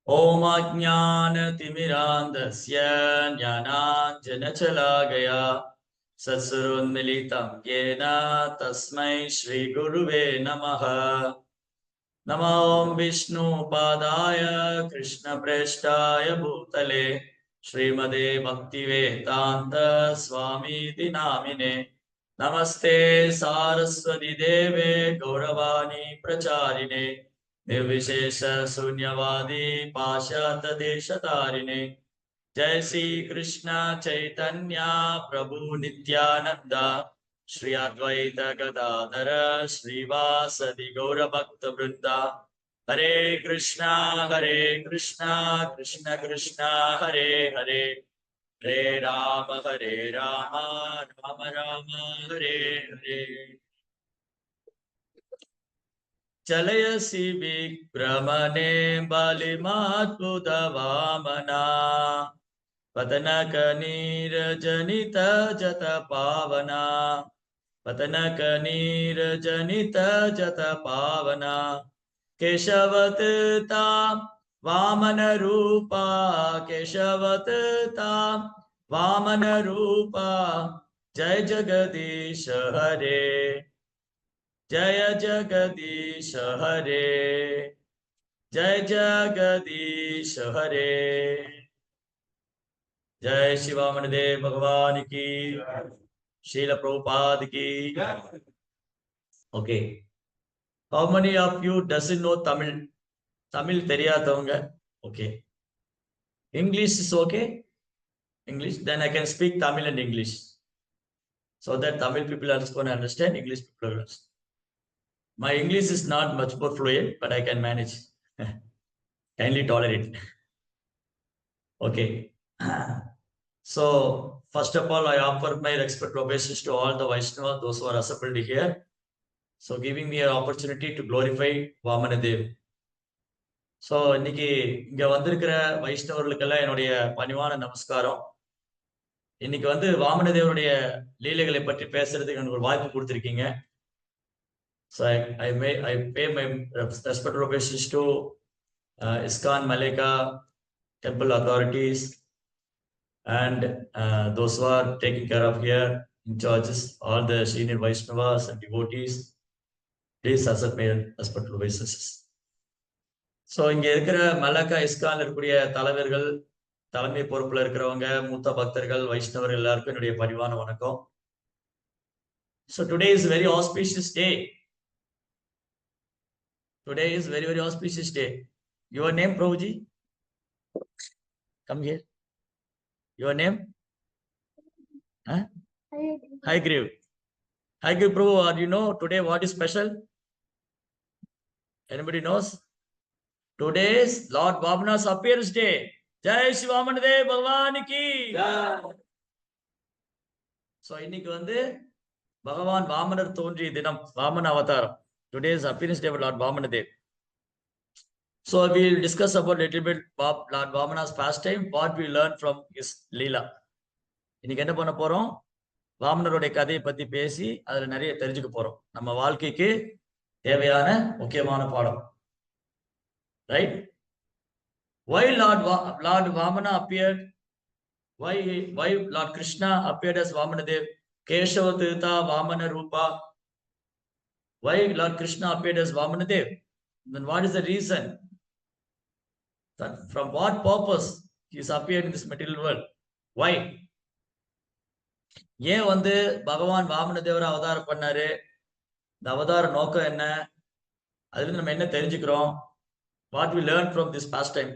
Om Ajnana-timirandasya Jnananjana-chalakaya Satsurunmilitam Yena Tasmai Shri Guruve Namaha. Namo Vishnu Padaya Krishna Preshtaya Bhutale Srimade Bhaktivedanta Swami Dinamine Namaste Saraswati Deve Gauravani Pracharine Nirvishesha Sunyavadi Pashata Deshatarine Jai Shri Krishna Chaitanya Prabhu Nityananda Shri Advaita Gadadhara Srivasadi Gaura Bhakta Vrinda Hare Krishna Krishna Krishna Hare Hare Hare Rama Rama Rama Hare Hare Chalayasi Vikramane Balimatbuddha Vamana Patanaka-nīra-janita jata-pāvana Patanaka-nīra-janita jata-pāvana Keshavatita Vamana-rūpa Keshavatita Vamana-rūpa Jai Jagadisha Hare Jaya Jagadisha Hare Jai Jagadisha Hare जय शिवामणि देव भगवान की शील प्रभुपाद की okay how many of you doesn't know Tamil தெரியாதவங்க okay English is okay English then I can speak Tamil and English so that Tamil people are going to understand English people will understand. My English is not much more fluent but I can manage kindly tolerate okay. So, first of all, I offer my respect obeisance to all the Vaishnavas, those who are assembled here. So, giving me an opportunity to glorify Vamanadev. So, இன்னைக்கு இங்க வந்திருக்கிற வைஷ்ணவர்களுக்கெல்லாம் என்னுடைய பணிவான நமஸ்காரம். இன்னைக்கு வந்து வாமனதேவருடைய லீலைகளை பற்றி பேசுறதுக்கு எனக்கு ஒரு வாய்ப்பு கொடுத்திருக்கீங்க. So, I pay my respect obeisance to ISKCON Malika temple authorities. And those who are taking care of here, in charges, all the senior Vaishnavas and devotees, please accept my respectful obeisances. So, இங்க இருக்கிற மலக்கா ISKCON இருக்கக்கூடிய தலைவர்கள், தலைமை பொறுப்புல இருக்கிறவங்க, மூத்த பக்தர்கள், வைஷ்ணவர்கள் எல்லாருக்கும் என்னுடைய பரிவான வணக்கம். So, today is a very auspicious day. Today is very, very auspicious day. Your name, Prabhuji? Come here. Your name? Huh? Hi, Griv. Hi, Griv Prabhu. You know today what is special? Anybody knows? Today is Lord Vamana's appearance day. Jai Shivamanadev Bhagwan ki. So, இன்னைக்கு வந்து பகவான் வாமனர் தோன்றிய தினம் வாமன அவதாரம். Today is appearance day of Lord Vamanadev. So, we will discuss about little bit Lord Vamana's pastime, what we learned from his Leela. இன்னைக்கு என்ன பண்ண போறோம்? வாமனருடைய கதையை பத்தி பேசி அதுல நிறைய தெரிஞ்சுக்க போறோம். நம்ம வாழ்க்கைக்கு தேவையான முக்கியமான பாடம். Right? Why Lord Vamana appeared? Why Lord Krishna appeared as Vamanadev? Keshavatita Vamana Rupa. Why Lord Krishna appeared as Vamanadev? Then what is the reason? That from what purpose he is appeared in this material world? Why? ஏன் வந்து பகவான் வாமனதேவரை அவதாரம் பண்ணாரு? இந்த அவதார நோக்கம் என்ன? அதுல நம்ம என்ன தெரிஞ்சுக்கிறோம்? What we learned from this pastime?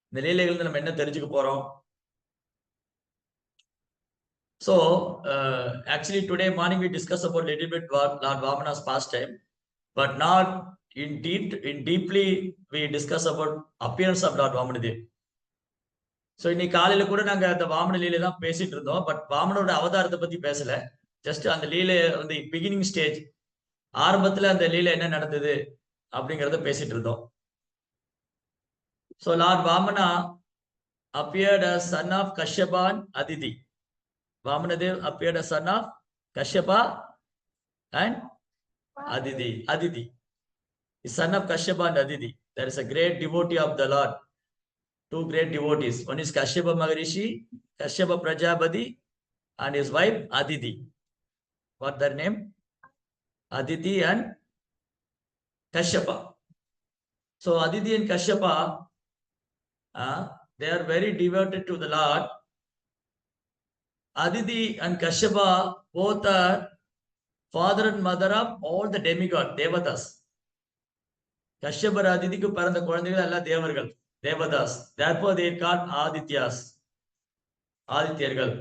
இந்த லீலைகள் நம்ம என்ன தெரிஞ்சுக்க போறோம்? So, actually today morning we discussed about little bit Lord Vamana's pastime, but not deeply we discuss about appearance of Lord Vamanadev. So, இன்னைக்கு காலையில கூட நாங்க அந்த வாமன லீலை தான் பேசிட்டு இருந்தோம், பட் வாமனோட அவதாரத்தை பத்தி பேசல. ஜஸ்ட் அந்த லீலை வந்து பிகினிங் ஸ்டேஜ், ஆரம்பத்துல அந்த லீலை என்ன நடந்தது அப்படிங்கறத பேசிட்டு இருந்தோம். So, Lord Vamana appeared as son of Kashyapa and Aditi. Vamanadev appeared as son of Kashyapa and Aditi. Is son of Kashyapa and Aditi. There is a great devotee of the Lord. two great devotees. One is Kashyapa Maharishi, Kashyapa Prajapati, and his wife Aditi. What their name? Aditi and Kashyapa. So Aditi and Kashyapa, they are very devoted to the Lord. Aditi and Kashyapa both are father and mother of all the demigod, Devatas. Kashyapar Adithiku பிறந்த குழந்தைகள் எல்லாம் தேவர்கள், Devadas. Therefore they are called Adityas. ஆதித்யர்கள்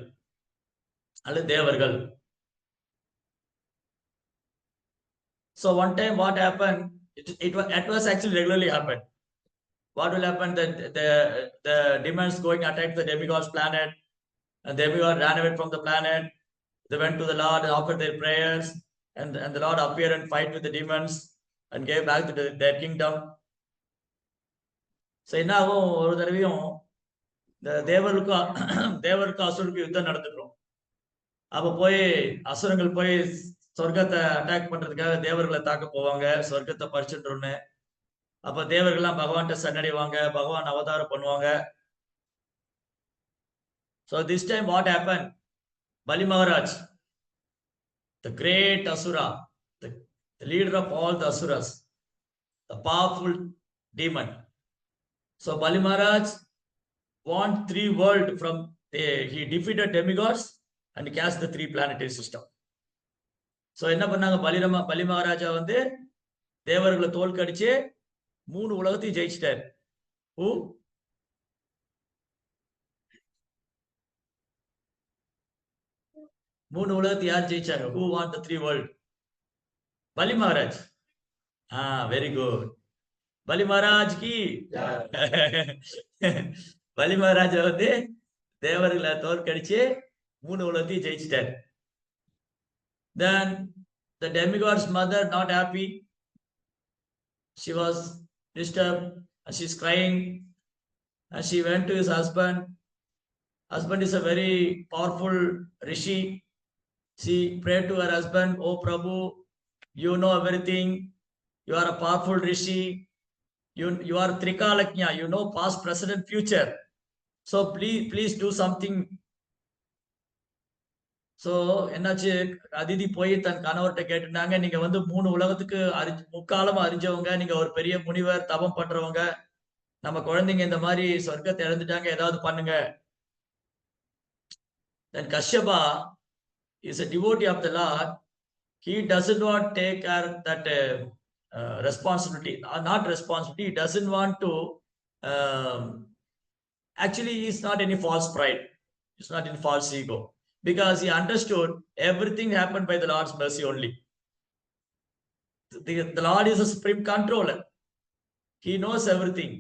அல்லது தேவர்கள். So one time what happened, it was actually regularly happened. What will happen? The demons going attack the demigod's planet, and demigod ran away from the planet. They went to the Lord and offered their prayers, and the Lord appeared and fight with the demons and gave back to their kingdom. So என்ன ஆகும், ஒரு தடவையும் இந்த தேவருக்கும் அசுரனுக்கும் யுத்தம் நடந்துடும். அப்ப போய் அசுரங்கள் போய் சொர்க்கத்தை அட்டாக் பண்றதுக்காக தேவர்களை தாக்க போவாங்க, சொர்க்கத்தை பறிச்சுட்டு. அப்ப தேவர்கள்லாம் பகவான்கிட்ட சரணடைவாங்க, பகவான் அவதாரம் பண்ணுவாங்க. So this time what happened? Bali Maharaj, the great Asura, the leader of all the Asuras, the powerful demon. So Bali Maharaj won 3 worlds from, he defeated demigods and cast the 3 planetary system. So என்ன பண்ணாங்க, பலி மகாராஜா வந்து தேவர்களை தோல்கடிச்சு 3 உலகத்தையும் ஜெயிச்சிட்டார். Who? 3 உலகத்தை யார் ஜெயிச்சாங்க? Who won the 3 world? பலி மகாராஜ். Very good. பலி மகாராஜ் கி. பலி மகாராஜா வந்து தேவர்களை தோற்கடிச்சு 3 உலகத்தையும் ஜெயிச்சிட்டார். Then the demigod's mother not happy. She was disturbed and she's crying, and she went to his husband. Husband is a very powerful rishi. She prayed to her husband, "Oh Prabhu, you know everything. You are a powerful rishi. You are Trikalaknya. You know past, present, future. So please do something." So என்னாச்சு, அதிதி போய் தன் கணவர்கிட்ட கேட்டுனாங்க, நீங்க வந்து 3 உலகத்துக்கு முக்காலம் அறிஞ்சவங்க, நீங்க ஒரு பெரிய முனிவர், தவம் பண்றவங்க, நம்ம குழந்தைங்க இந்த மாதிரி சொர்க்கத்தை இழந்துட்டாங்க, ஏதாவது பண்ணுங்க. Then Kashyapa is a devotee of the Lord. He doesn't want to take that responsibility, not responsibility. He doesn't want to. Actually, he is not any false pride. He's not in false ego. Because he understood everything happened by the Lord's mercy only. The Lord is a supreme controller. He knows everything.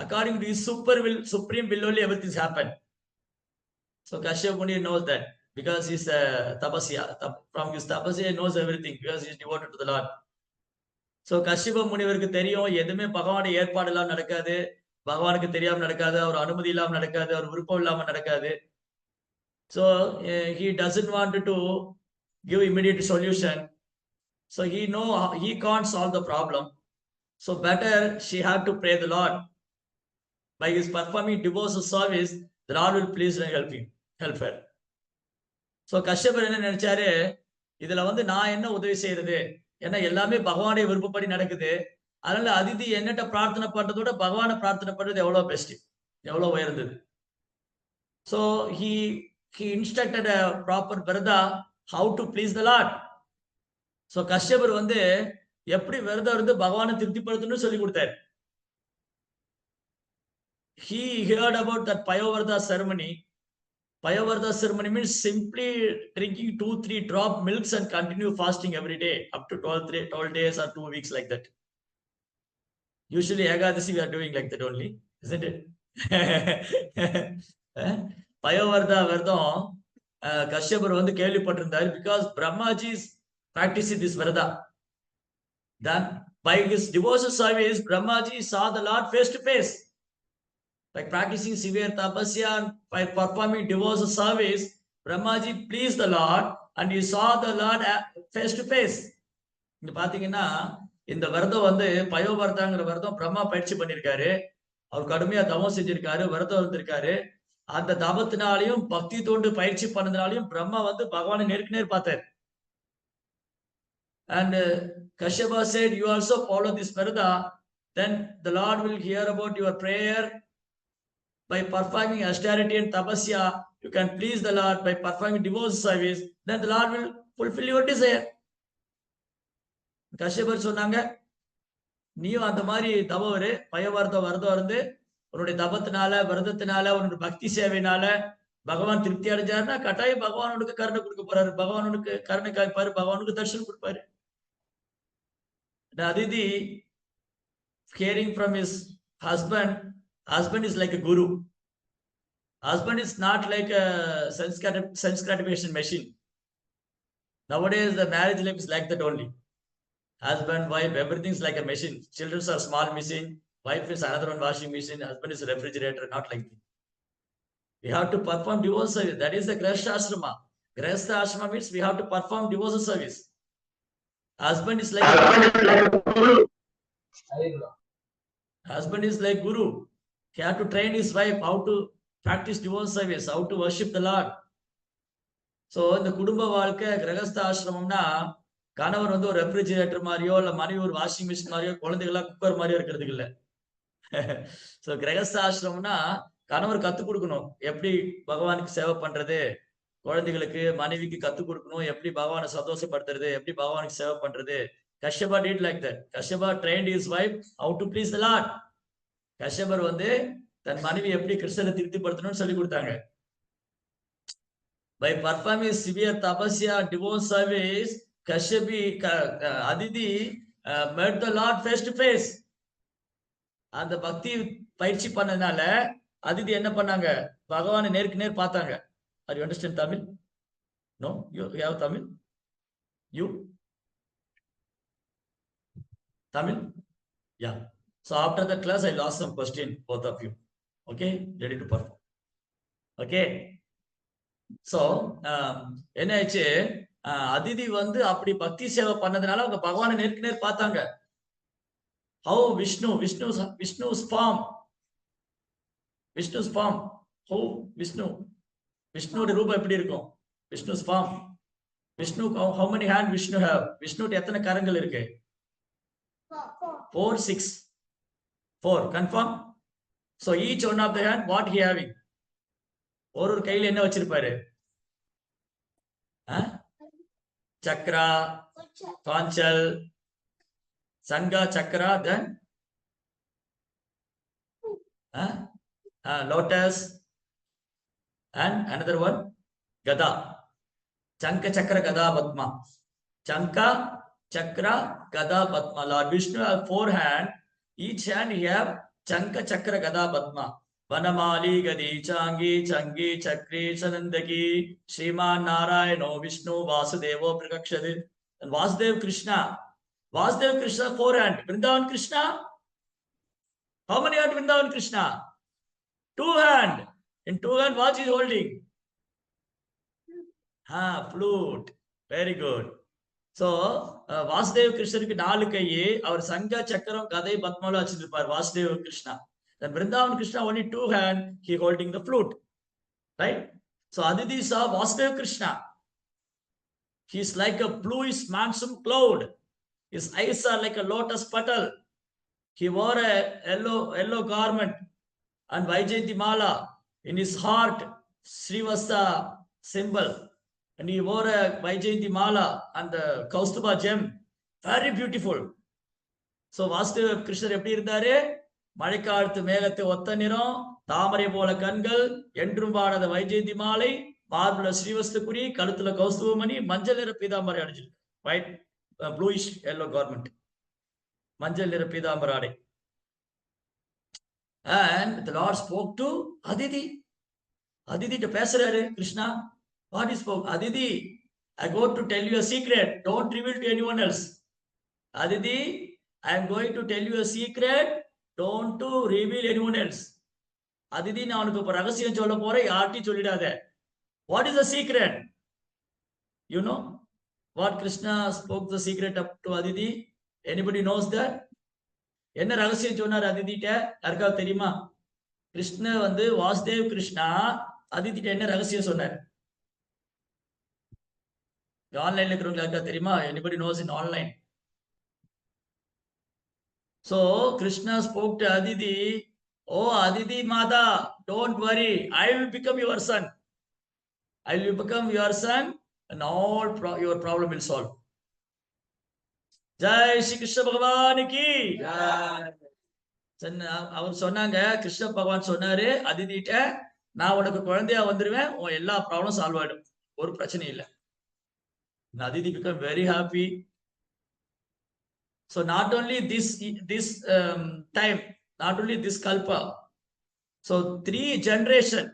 According to his supreme will only everything happened. So Kashyapa Muni knows that because he's a tapasya. From his tapasya, he knows everything because he is devoted to the Lord. So Kashyapa Munivarku தெரியும் எதுமே பகவானுடைய ஏற்பாடு இல்லாம நடக்காது, பகவானுக்கு தெரியாம நடக்காது, அவர் அனுமதி இல்லாம நடக்காது, அவர் விருப்பம் இல்லாம நடக்காது. So he doesn't want to give immediate solution. So he can't solve the problem. So better she had to pray the Lord. By his performing devotional service, the Lord will please and help her. So Kashyapar என்ன நினைச்சாரு, இதுல வந்து நான் என்ன உதவி செய்யறது, ஏன்னா எல்லாமே பகவானுடைய விருப்பப்படி நடக்குது. அதனால அதிதி என்னட்ட பிரார்த்தனை பண்றதோட பகவானை பிரார்த்தனை பண்றது எவ்வளவு பெஸ்ட், எவ்வளவு உயர்ந்தது. So he instructed a proper Vrata how to please the Lord. So Kashyapar வந்து எப்படி விரதம் இருந்து பகவானை திருப்திப்படுத்தணும்னு சொல்லி கொடுத்தார். He heard about that Payovarta ceremony. Payovarta ceremony means simply drinking 2-3 drop milks and continue fasting every day up to 12 days or 2 weeks like that. Usually Ekadasi we are doing like that only, isn't it? Payovarta விரதம் Kashyapar வந்து கேள்விப்பட்டிருந்தார் because Brahmaji is practicing this Vrata. Then by his devotional service, Brahmaji saw the Lord face to face. By practicing severe tapasya and by performing devotional service, Brahmaji pleased the Lord and he saw the Lord face to face. இங்க பாத்தீங்கன்னா இந்த விரதம் வந்து பயோவர்தாங்கிற விரதம் பிரம்மா பயிற்சி பண்ணிருக்காரு. அவர் கடுமையா தவம் செஞ்சிருக்காரு, விரதம் இருந்திருக்காரு. அந்த தவத்தினாலையும் பக்தி தோண்டு பயிற்சி பண்ணதுனாலையும் பிரம்மா வந்து பகவானை நேருக்கு நேர் பார்த்தார். And Kashyapa said, you also follow this Varada, then the Lord will hear about your prayer. By performing austerity and tapasya, you can please the Lord. By performing devotional service, then the Lord will fulfill your desire. கஷ்யபர் சொன்னாங்க, நீயும் அந்த மாதிரி தவம் வரு, விரதம் இருந்து உன்னுடைய தபத்தினால, விரதத்தினால, உன்னுடைய பக்தி சேவையினால பகவான் திருப்தி அடைஞ்சாருன்னா கட்டாயம் பகவான் உனக்கு கருணை கொடுக்க போறாரு. பகவான் உனக்கு கருணை காய்ப்பாரு, பகவானுக்கு தர்ஷனம் கொடுப்பாரு. Aditi, hearing from his husband is like a guru. Husband is not like a sense gratification machine. Nowadays, the marriage life is like that only. Husband, wife, everything is like a machine. Children are small machine. Wife is another one washing machine. Husband is a refrigerator. Not like that. We have to perform devotional service. That is the Grihastha Ashrama. Grihastha Ashrama means we have to perform devotional service. Husband is like guru. Husband is like guru. He have to train his wife how to practice devotional service, how to worship the Lord. So இந்த குடும்ப வாழ்க்கை கிரகஸ்த ஆசிரமம்னா கணவர் வந்து ஒரு refrigerator மாதிரியோ இல்ல மனைவி ஒரு வாஷிங் மிஷின் மாதிரியோ குழந்தைகளா குக்கர் மாதிரியோ இருக்கிறதுக்கு இல்ல. சோ கிரகஸ்த ஆசிரமம்னா கணவர் கத்துக் கொடுக்கணும் எப்படி பகவானுக்கு சேவை பண்றது, குழந்தைகளுக்கு மனைவிக்கு கத்துக் கொடுக்கணும் எப்படி பகவானை சந்தோஷப்படுத்துறது, எப்படி பகவானுக்கு சேவை பண்றது. Kashyapa did like that. Kashyapa trained his wife how to please the Lord. கஷ்யபர் வந்து தன் மனைவி எப்படி கிருஷ்ணரை திருப்திப்படுத்தணும்னு சொல்லி கொடுத்தாங்க. By performing severe tapasya devotional service, Aditi met the Lord face to face. அந்த பக்தி பயிற்சி பண்ணதுனால அதிதி என்ன பண்ணாங்க, பகவானை நேருக்கு நேர் பார்த்தாங்க. Are you understand Tamil? No, you have Tamil? You Tamil? Yeah. So after the class, I'll ask some question, both of you. Okay, ready to perform. Okay. So என்ன ஆச்சு, அதிதி வந்து அப்படி பக்தி சேவை பண்ணதுனால அவங்க பகவானை நேருக்கு நேர் பார்த்தாங்க. How Vishnu's form. How விஷ்ணுவோட ரூபம் எப்படி இருக்கும்? Vishnu's form. Vishnu, how many hands Vishnu have? விஷ்ணுட்ட எத்தனை கரங்கள் இருக்கு? 4, 6. 4. Confirm? So each one of the hand, what he having? ஒரு கையில என்ன வச்சிருப்பாரு? சக்ரா, காஞ்சல், சங்கா, Chakra, then lotus, and another one, gada. Chanka, chakra, gada, padma. Chanka, chakra, gada, padma. Lord Vishnu has 4 hands. Each hand he have chanka, chakra, gada, padma. Vanamali, Gadi, Changi, Changi, Chakri, Sanandaki, Sriman Narayano, Vishnu, Vasudevo, Prakakshadi. And Vasudev Krishna. 4 hands. Vrindavan Krishna. How many hands Vrindavan Krishna? 2 hands. In 2 hands, what is holding? Flute. Very good. So, Vasudev Krishna ku 4 kai, our Sangha, Chakram, Gadai, Padmala vachirupar Vasudev Krishna. Then Vrindavan Krishna only 2 hands, he holding the flute. Right? So Aditi saw Vasudev Krishna. He's like a bluish monsoon cloud. His eyes are like a lotus petal. He wore a yellow garment and Vaijayanti Mala. In his heart, Srivasta symbol. And he wore a Vaijayanti Mala and the Kaustuba gem. Very beautiful. So Vasudev Krishna எப்படி இருந்தாரு? மழைக்காலத்து மேகத்தை ஒத்த நிறம், தாமரை போல கண்கள், என்றும் பாடாத வைஜெயந்தி மாலை, மார்புல ஸ்ரீவஸ்துக்குரி, கழுத்துல கௌஸ்துவமணி, மஞ்சள் நிற பீதாம்பரை அணிஞ்சிருக்கு. White, bluish yellow garment. மஞ்சள் நிற பீதாம்பர ஆடை. And the Lord spoke to Aditi. Aditi to பேசுறாரு Krishna. What he spoke? Aditi, I go to tell you a secret. Don't reveal to anyone else. Aditi, I am going to tell you a secret. Don't to reveal anyone else. Aditi, நான் உனக்கு ஒரு ரகசியம் சொல்ல போறேன், யார்கிட்டயும் சொல்லிடாத. What is the secret? You know what Krishna spoke the secret up to Aditi? Anybody knows that? என்ன ரகசியம் சொன்னார் அதிதிட்ட? யாருக்காவது தெரியுமா? கிருஷ்ணர் வந்து வாசுதேவ் கிருஷ்ணா அதிதிட்ட என்ன ரகசியம் சொன்னார்? ஆன்லைன்ல இருக்கிறவங்க யாருக்காவது தெரியுமா? Anybody knows in online? So Krishna spoke to Aditi, "Oh Aditi Mata, don't worry, I will become your son. I will become your son, and all your problem will solve." Jai Shri Krishna பகவானுக்கு அவர் சொன்னாங்க. கிருஷ்ண பகவான் சொன்னாரு அதிதிட்ட, நான் உனக்கு குழந்தையா வந்துருவேன், உன் எல்லா ப்ராப்ளம் சால்வ் ஆயிடும், ஒரு பிரச்சனை இல்லை. Aditi became very happy. So not only this time, not only this kalpa, so 3 generation,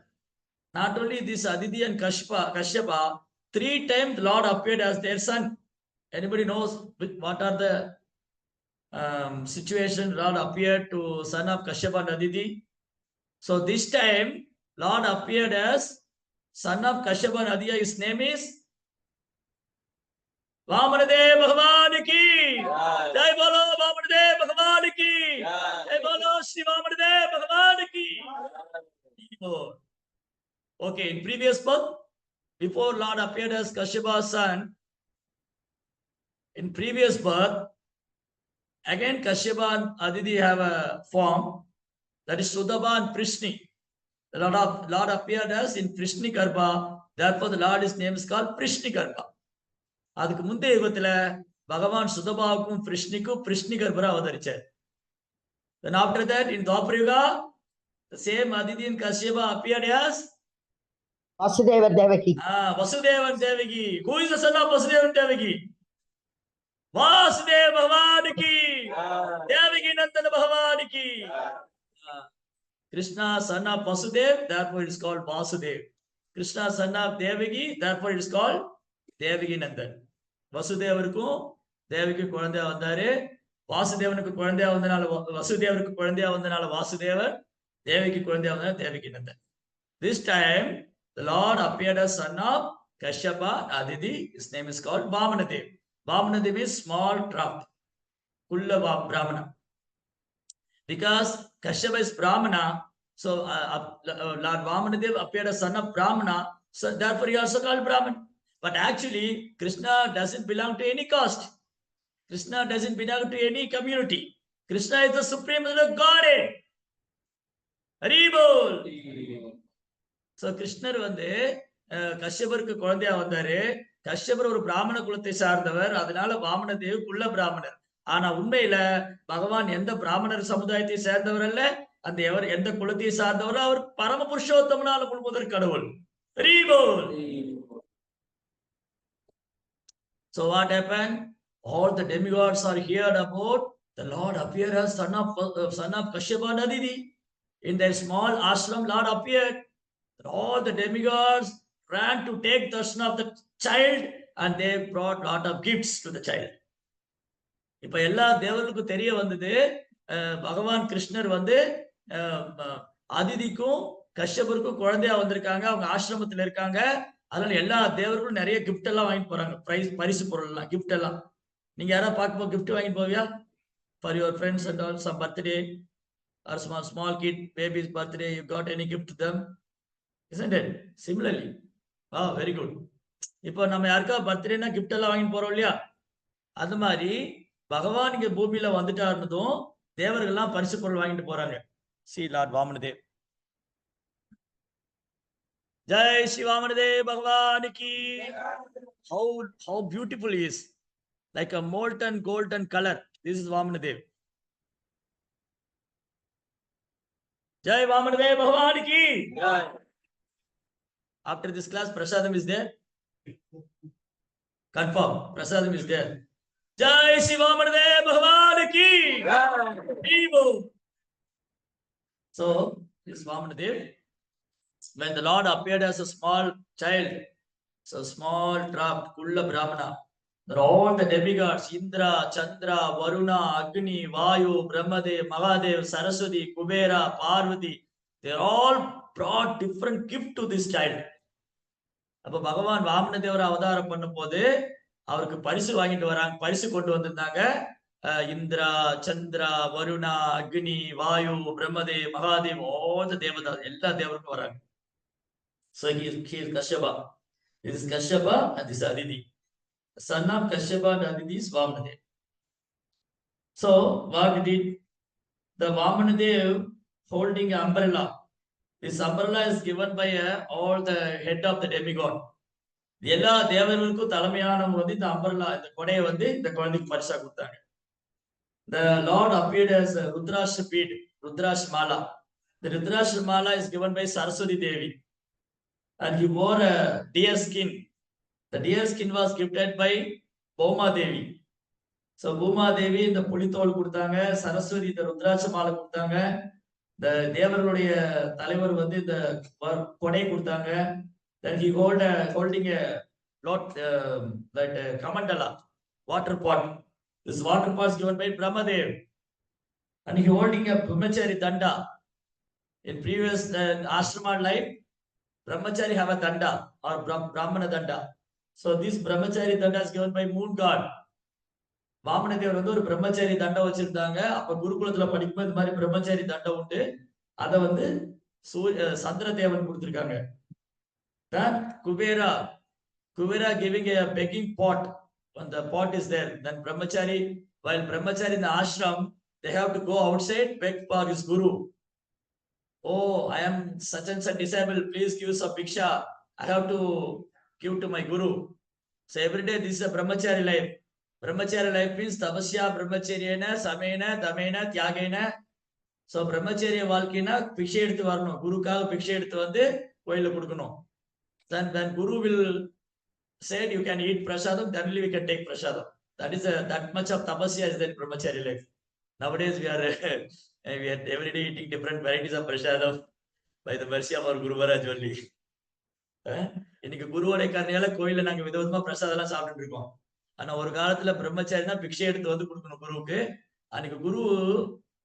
not only this Aditi and Kashyapa, 3 times the Lord appeared as their son. Anybody knows what are the situation Lord appeared to son of Kashyapa and Aditi? So this time Lord appeared as son of Kashyapa and Aditi. His name is Vamandev भगवान की जय बोलो, वामनदेव भगवान की जय बोलो, श्री वामनदेव भगवान की। Okay, in previous book, before Lord appeared as Kashyapa's son, in previous birth, again Kashyapa and Aditi have a form, that is Sudaba and Prishni. The Lord appeared as in Prishni Garbha, therefore the Lord, his name is called Prishni Garbha. அதுக்கு முந்தைய யுகத்துல பகவான் சுதபாவுக்கும் பிருஷ்ணிக்கும் Prishni கர்ப்பரா அவதரிச்சார். Then after that in Dwapara Yuga, the same Aditi and Kashyapa appeared as Vasudeva Devaki. Vasudeva and Devaki. Who is the son of Vasudeva and Devaki? Vasudeva Bhagwan ki, Devaki Nandana Bhagwan ki. Krishna son of Vasudev, therefore it is called Vasudev. Krishna son of Devaki, therefore it is called Devaki Nandan. வசுதேவருக்கும் தேவிக்கு குழந்தையா வந்தாரு. வாசுதேவனுக்கு குழந்தையா வந்தனால வசுதேவருக்கு குழந்தையா வந்தனால வாசுதேவர், தேவிக்கு குழந்தையா வந்தனால தேவிக்கு Nandan. This time the Lord appeared as son of Kashyapa Aditi. His name is called Vamanadev. Vamanadev is small drop, Kulla Brahmana. Because Kashyapa is Brahmana, so Lord Vamanadev appeared as son of Brahmana, so therefore he also called Brahman. But actually, Krishna doesn't belong to any caste. Krishna doesn't belong to any community. Krishna is the supreme Godhead. Haribol. So Krishna வந்து கஷ்யபருக்கு குழந்தையா வந்தாரு. கஷ்யபர் ஒரு பிராமண குலத்தை சார்ந்தவர், அதனால வாமனதேவ் குள்ள பிராமணர். ஆனா உண்மையில பகவான் எந்த பிராமணர் சமுதாயத்தை சேர்ந்தவர் அல்ல, அந்த எந்த குலத்தை சார்ந்தவரோ அவர் பரம புருஷோத்தமனால முதற் கடவுள். Haribol. So what happened? All the demigods are heard about the Lord appeared as son of Kashyapa and Aditi. In their small ashram, Lord appeared. All the demigods ran to take darshan of the child, and they brought lot of gifts to the child. இப்ப எல்லா தேவர்களுக்கும் தெரிய வந்தது, பகவான் கிருஷ்ணர் வந்து அதிதிக்கும் கஷ்யபருக்கும் குழந்தையா வந்திருக்காங்க, அவங்க ஆசிரமத்தில் இருக்காங்க. அதனால எல்லா தேவர்களும் நிறைய கிஃப்ட் எல்லாம் வாங்கிட்டு போறாங்க, பரிசு பொருள் எல்லாம், கிஃப்ட் எல்லாம். நீங்க யாராவது பார்க்கும்போது கிஃப்ட் வாங்கிட்டு போவியா? For your friends and all, some birthday or small kid baby's birthday, you got any gift to them, isn't it? Similarly, very good. இப்போ நம்ம யாருக்கா பர்த்டேனா கிஃப்ட் எல்லாம் வாங்கிட்டு போறோம் இல்லையா? அது மாதிரி பகவான் இங்க பூமியில வந்துட்டாருனதும் தேவர்கள்லாம் பரிசு பொருள் வாங்கிட்டு போறாங்க. See Lord Vamanadev. Jai Shri Vamanadev Bhagwan ki. How beautiful he is, like a molten golden color. This is Vamanadev. Jai Vamanadev Bhagwan ki. After this class, Prasadam is there. Confirm, Prasadam is there. Jai Shri Vamanadev Bhagwan ki. So this Vamanadev, when the Lord appeared as a small child, so small drop, Kulla Brahmana, there are all the demigods, Indra, Chandra, Varuna, Agni, Vayu, Brahmadev, Mahadev, Saraswati, Kubera, Parvati, they all brought different gift to this child. அப்ப பகவான் வாமனதேவர் அவதாரம் பண்ணும் போது அவருக்கு பரிசு வாங்கிட்டு வராங்க, பரிசு கொண்டு வந்திருந்தாங்க. Indra, Chandra, Varuna, Agni, Vayu, Brahmadev, Mahadev, all the devatas, ella devatarkum varaanga. So he is Kashyapa. This is Kashyapa and this is Aditi. The son of Kashyapa and Aditi is Vamanadev. So what did the Vamanadev holding an umbrella? This umbrella is given by all the head of the demigod. எல்லா தேவர்களுக்கும் தலைமையானவங்க வந்து இந்த umbrella இந்த கொடையை வந்து இந்த குழந்தைக்கு பரிசா கொடுத்தாங்க. The Lord appeared as Rudraksha bead, Rudraksha mala. The Rudraksha mala is given by Saraswati Devi, and he wore a deer skin. The deer skin was gifted by Bhuma Devi. So Bhuma Devi இந்த புலித்தோல் கொடுத்தாங்க, Saraswati இந்த Rudraksha mala கொடுத்தாங்க. The தேவர்களுடைய தலைவர் வந்து இந்த கொடை கொடுத்தாங்க. Then he holding a lot like a kamandala, water pot. This water pot is given by Brahmadev, and he holding a brahmachari danda. In previous ashrama life, brahmachari have a danda or brahmana danda. So this brahmachari danda is given by moon god. வாமனதேவர் வந்து ஒரு பிரம்மச்சாரி தண்டை வச்சிருந்தாங்க. அப்ப குருகுலத்துல படிக்கும்போது இந்த மாதிரி பிரம்மச்சாரி தண்டை உண்டு. அதை வந்து சந்திர தேவன் கொடுத்திருக்காங்க. Then Kubera giving a begging pot. When the pot is there, then brahmachari, while brahmachari in the ashram, they have to go outside, beg for his guru. Oh, I am such and such disabled, please give some bhiksha. I have to give to my guru. So every day this is a brahmachari life. Brahmachari life means tapasya, brahmacharyena, samena, damena, tyagena. So brahmacharya வாழ்க்கைனா பிக்ஷை எடுத்து வரணும். குருக்காக பிக்ஷை எடுத்து வந்து கோயில கொடுக்கணும். Then guru will say you can eat prasadam, then only we can take prasadam. That is that much of tapasya is there in brahmachari life. Nowadays we are every day eating different varieties of prasadam by the mercy of our Guru Maharaj only. இன்னைக்கு குருவோட கருணையால கோயில்ல நாங்க விதவிதமா பிரசாதம் எல்லாம் சாப்பிட்டு இருக்கோம். ஆனா ஒரு காலத்துல பிரம்மச்சாரினா பிக்ஷை எடுத்து வந்து கொடுக்கணும் குருவுக்கு. அன்னைக்கு குரு,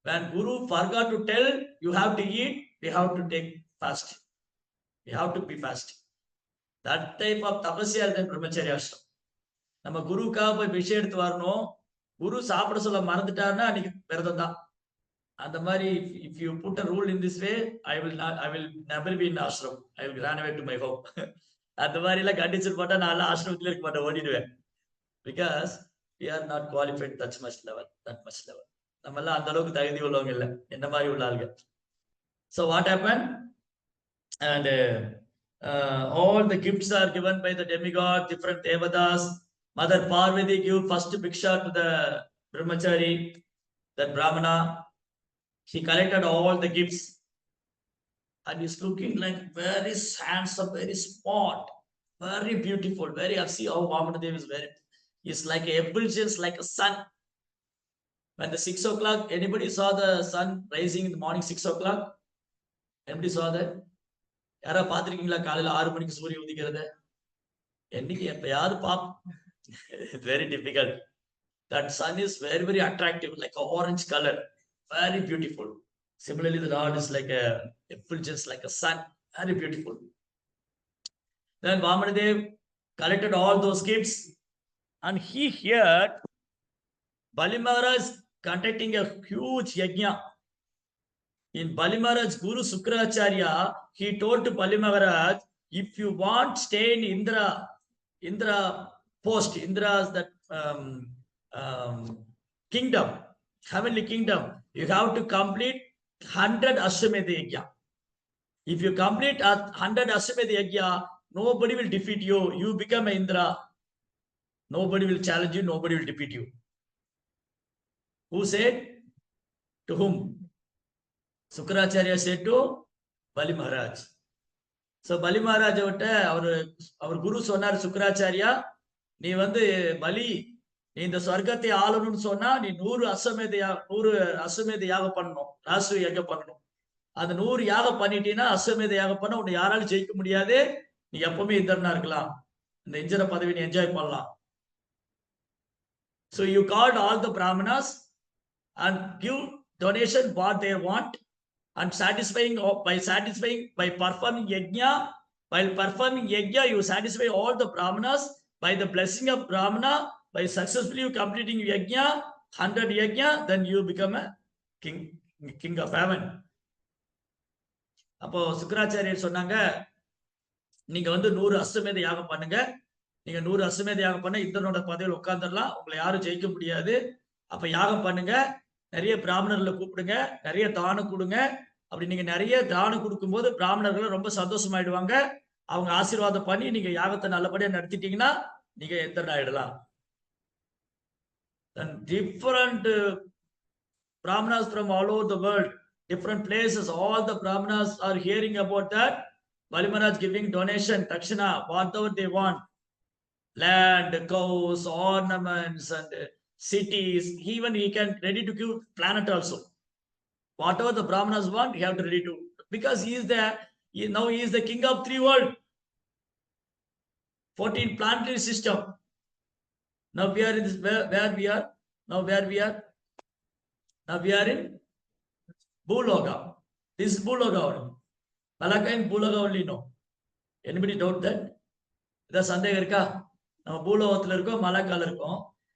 when Guru forgot to tell you have to eat, we have to take fast. We have to be fast. That type of tapasya is in brahmacharya ashram. நம்ம குருவுக்காக போய் பிச்சை எடுத்து வரணும். குரு சாப்பிட சொல்ல மறந்துட்டாருன்னா அன்னைக்கு விரதம் தான். அந்த மாதிரி if you put a rule in this way, I will never be in ashram. I will run away to my home. அந்த மாதிரி எல்லாம் கண்டிச்சு போட்டா நான் ஆசிரமத்துல இருக்க மாட்டேன், ஓடிடுவேன். Because we are not qualified that much level. நம்ம எல்லாம் அந்த அளவுக்கு தகுதி உள்ளவங்க இல்லை, என்ன மாதிரி உள்ள ஆளுங்க. So what happened? And all the gifts are given by the demigod, different devatas. Mother Parvati give first bhiksha to the brahmachari, that brahmana. He collected all the gifts and he's looking like very handsome, very smart, very beautiful, very. See how Vamanadev is very. He's like a effulgence, like a sun. When the 6 o'clock, anybody saw the sun rising in the morning 6 o'clock? Anybody saw that? யாரா பாத்திருக்கீங்களா காலையில 6 மணிக்கு சூரியன் உதிக்கிறது? என்னைக்கு எப்பயாவது It's very difficult. That sun is very, very attractive, like an orange color, very beautiful. Similarly, the Lord is like a effulgence, like a sun, very beautiful. Then Vamanadev collected all those gifts, and he heard Bali Maharaj conducting a huge yajna. In Bali Maharaj Guru Sukracharya, he told to Bali Maharaj, if you want stay in Indra post, Indra is that kingdom, heavenly kingdom, you have to complete 100 Ashwamedha Yajna. If you complete 100 Ashwamedha Yajna, nobody will defeat you. You become an Indra. Nobody will challenge you. Nobody will defeat you. Who said? To whom? Sukracharya said to Bali Maharaj. So Bali Maharaj our Guru சொன்னார், சுக்ராச்சாரியா நீ வந்து பலி, நீ இந்த சொர்க்கத்தை ஆளணும்னு சொன்னா நீ 100 அஸ்வமேத யாகம் பண்ணணும், ராஷ்டிரிய யாகம் பண்ணணும். அந்த 100 யாகம் பண்ணிட்டீங்கன்னா அஸ்வமேத யாகம் பண்ண உன்னை யாராலும் ஜெயிக்க முடியாது. நீ எப்பவுமே இந்திரனா இருக்கலாம், இந்த இந்திர பதவி நீ என்ஜாய் பண்ணலாம். So you called all the brahmanas and give donation what they want, and by performing yajna, while performing yajna you satisfy all the brahmanas. By the blessing of brahmana, by successfully completing yajna, 100 yajna, then you become a king of heaven. அப்போ சுக்கராச்சாரியர் சொன்னாங்க, நீங்க வந்து 100 அஸ்வமேத யாகம் பண்ணுங்க. நீங்க 100 அஸ்வமேத யாகம் பண்ண இந்திரனோட பதவியில் உட்கார்ந்துடலாம். உங்களை யாரும் ஜெயிக்க முடியாது. அப்ப யாகம் பண்ணுங்க, நிறைய பிராமணர்களை கூப்பிடுங்க, நிறைய தானம் கொடுங்க. அப்படி நீங்க நிறைய தானம் கொடுக்கும்போது பிராமணர்கள் ரொம்ப சந்தோஷமாயிடுவாங்க. அவங்க ஆசீர்வாதம் பண்ணி நீங்க யாகத்தை நல்லபடியா நடத்திட்டீங்கன்னா நீங்க இந்திரன் ஆயிடலாம். And different brahmanas from all over the world, different places, all the brahmanas are hearing about that. Bali Maharaj giving donation, dakshina, whatever they want, land, cows, ornaments, and cities. Even he can ready to give planet also. Whatever the brahmanas want, he have to ready to, because he is now he is the king of 3 world. 14 planetary system. Now we are in this, where we are? Now where we are? Now we are in Bhuloga. This is Bhuloga only. Malaka in Bhuloga only, no. Anybody doubt that? The Sandhega irukka? Now Bhulogathila irukom, Malakala irukom.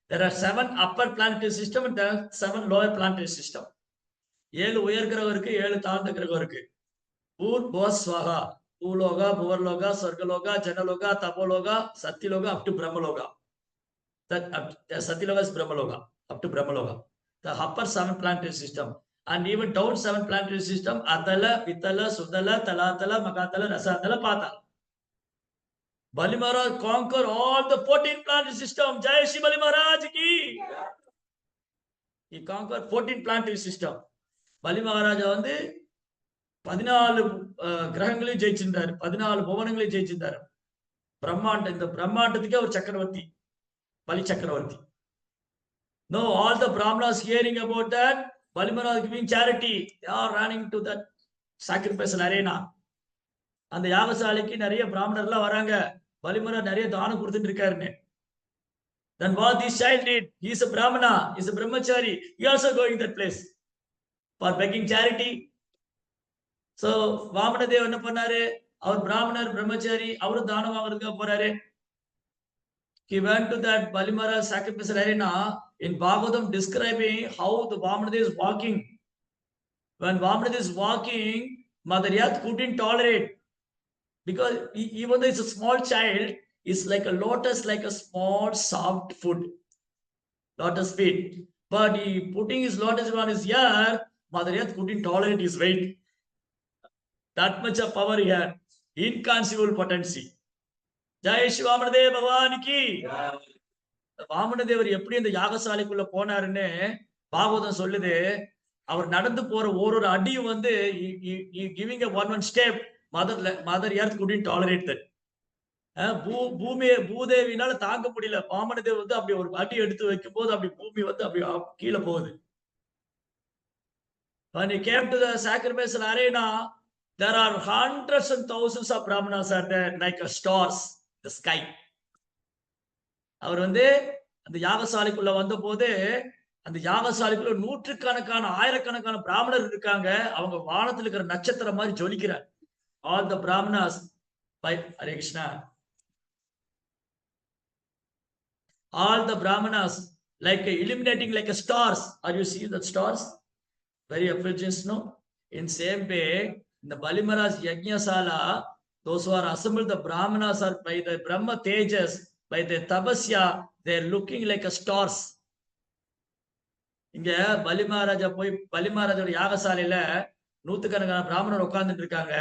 There are 7 upper planetary system and there are 7 lower planetary system. 7 உயர் கிரகம் இருக்கு, 7 தாழ்ந்த கிரகம் இருக்கு. பூர் Bose ஸ்வாகா, பூலோகா, புவர்லோகா, சொர்க்கலோகா, ஜனலோகா, தபோலோகா, சத்தியலோகா, up to Brahmaloga. Satyaloka is Brahmaloka, up to Brahmaloka. The upper 7 planetary system, and even down 7 planetary system, Atala, Vitala, Sudala, Talatala, Makatala, Rasatala, Patala. Bali Maharaj conquer all the 14 planetary system. Jai Shri Bali Maharaj ki. He conquered 14 planetary system. Bali Maharaj வந்து 14 கிரகங்களையும் ஜெயிச்சிருந்தாரு, 14 புவனங்களையும் ஜெயிச்சிருந்தாரு. இந்த பிரம்மாண்டத்துக்கே ஒரு சக்கரவர்த்தி, Bali Chakravarti. No, all the brahmanas hearing about that, Bali Maharaj giving charity, they are running to that sacrificial arena. அந்த யாகசாலைக்கு நிறைய பிராமணர்லாம் வராங்க. Bali Maharaj நிறைய தானம் கொடுத்துட்டு இருக்காருன்னு. Then what this child did? He is a brahmana, he is a brahmachari. He also going that place for begging charity. So Vamana Dev என்ன பண்ணாரு? அவர் பிராமணர், பிரம்மச்சாரி, அவரு தானம் வாங்குறதுக்காக போறாரு. He went to that Bali Maharaj sacrificial arena. In Bhagavatam describing how the Vamanadev is walking. When Vamanadev is walking, Mother Earth couldn't tolerate, because even though it's a small child, it's like a lotus, like a small soft food, lotus feet. But he putting his lotus on his ear, Mother Earth couldn't tolerate his weight. That much of power he had, inconceivable potency. Jai Sri வாமனதேவ பகவானுக்கு. வாமனதேவர் எப்படி இந்த யாகசாலைக்குள்ள போனாருன்னு பாகவதம் சொல்லுது. அவர் நடந்து போற ஒரு அடியும் வந்து giving one step, mother earth couldn't tolerate that. பூதேவினால தாங்க முடியல. வாமனதேவர் வந்து அப்படி ஒரு அடி எடுத்து வைக்கும் போது அப்படி பூமி வந்து அப்படி கீழே போகுது. When he came to the sacrificial arena, there are hundreds and thousands of brahmanas are there, like stars, the sky. அவர் வந்து அந்த யாகசாலைக்குள்ள வந்த போது அந்த யாகசாலைக்குள்ள நூற்றுக்கணக்கான ஆயிரக்கணக்கான பிராமணர் இருக்காங்க. அவங்க வானத்தில் இருக்கிற நட்சத்திரம் மாதிரி ஜொலிக்கிறார். All the brahmanas, by Hare Krishna, all the brahmanas like illuminating like a stars. Are you see the stars? Very effulgent, no? In same way, in the Bali Maharaj Yajnasala, those who are assembled, the brahmanas are by the Brahma Tejas, by the Tapasya, they are looking like a stars. இங்க பலி மகாராஜா போய் பலி மகாராஜோட யாகசாலையில நூத்துக்கணக்கான பிராமணர் உட்கார்ந்துட்டு இருக்காங்க.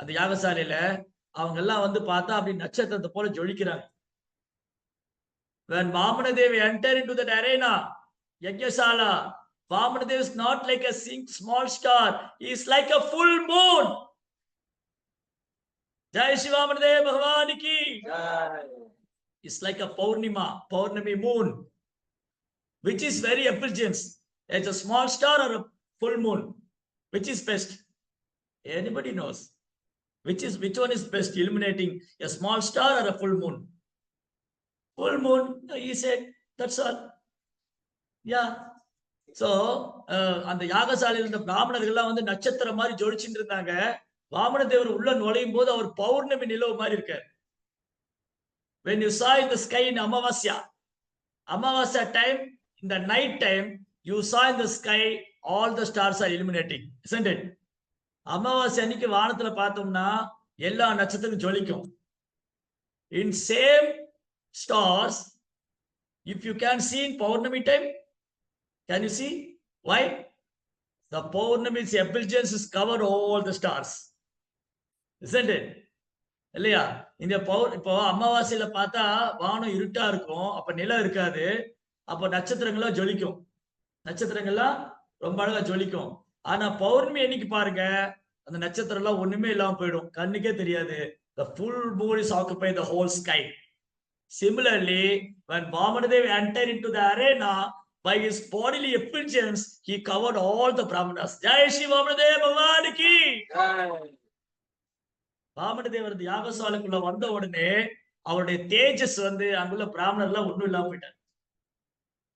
அந்த யாகசாலையில அவங்க எல்லாம் வந்து பார்த்தா அப்படி நட்சத்திரத்தை போல ஜொலிக்கிறாங்க. When Vamanadev entered into that arena, Yajnasala, Vamanadev is not like a small star, he is like a full moon. Jai Shri Vamanadev Bhagwan ki. It's like a Paurnami moon, which is very effulgent. It's a small star or a full moon, which is best? Anybody knows which one is best, illuminating a small star or a full moon? Full moon, he said, that's all. Yeah. So அந்த யாகசாலையில் இருந்த பிராமணர்கள்லாம் வந்து நட்சத்திரம் மாதிரி ஜொலிச்சுட்டு இருந்தாங்க. வாமனதேவர் உள்ள நுழையும் போது அவர் பௌர்ணமி நிலவு மாதிரி இருக்கார். When you saw in the sky in Amavasya time, in the night time, you saw in the sky, all the stars are illuminating, isn't it? அமாவாசை அன்னைக்கு வானத்துல பார்த்தோம்னா எல்லா நட்சத்திரம் ஜொலிக்கும். In same stars, if you can see in Purnami time, can you see? Why? The Purnami's effulgence is covered all the stars, isn't it? இல்லையா? இந்த இப்போ அமாவாசையில பார்த்தா வானம் இருட்டா இருக்கும், அப்ப நிலம் இருக்காது, அப்ப நட்சத்திரங்கள்லாம் ஜொலிக்கும், நட்சத்திரங்கள்லாம் ரொம்ப அழகா ஜொலிக்கும். ஆனா பௌர்ணமி அன்னைக்கு பாருங்க, அந்த நட்சத்திரம் எல்லாம் ஒண்ணுமே இல்லாம போயிடும், கண்ணுக்கே தெரியாது. The full moon is occupying the whole sky. Similarly, when Vamanadeva entered into the arena, by his bodily effulgence, he covered all the Brahmanas. Jai Shri Vamanadeva Bhagwan ki! வாமனதேவர் யாகசாலைக்குள்ள வந்த உடனே அவருடைய தேஜஸ் வந்து அங்குள்ள பிராமணர்லாம் ஒண்ணும் இல்லாம போயிட்டார்.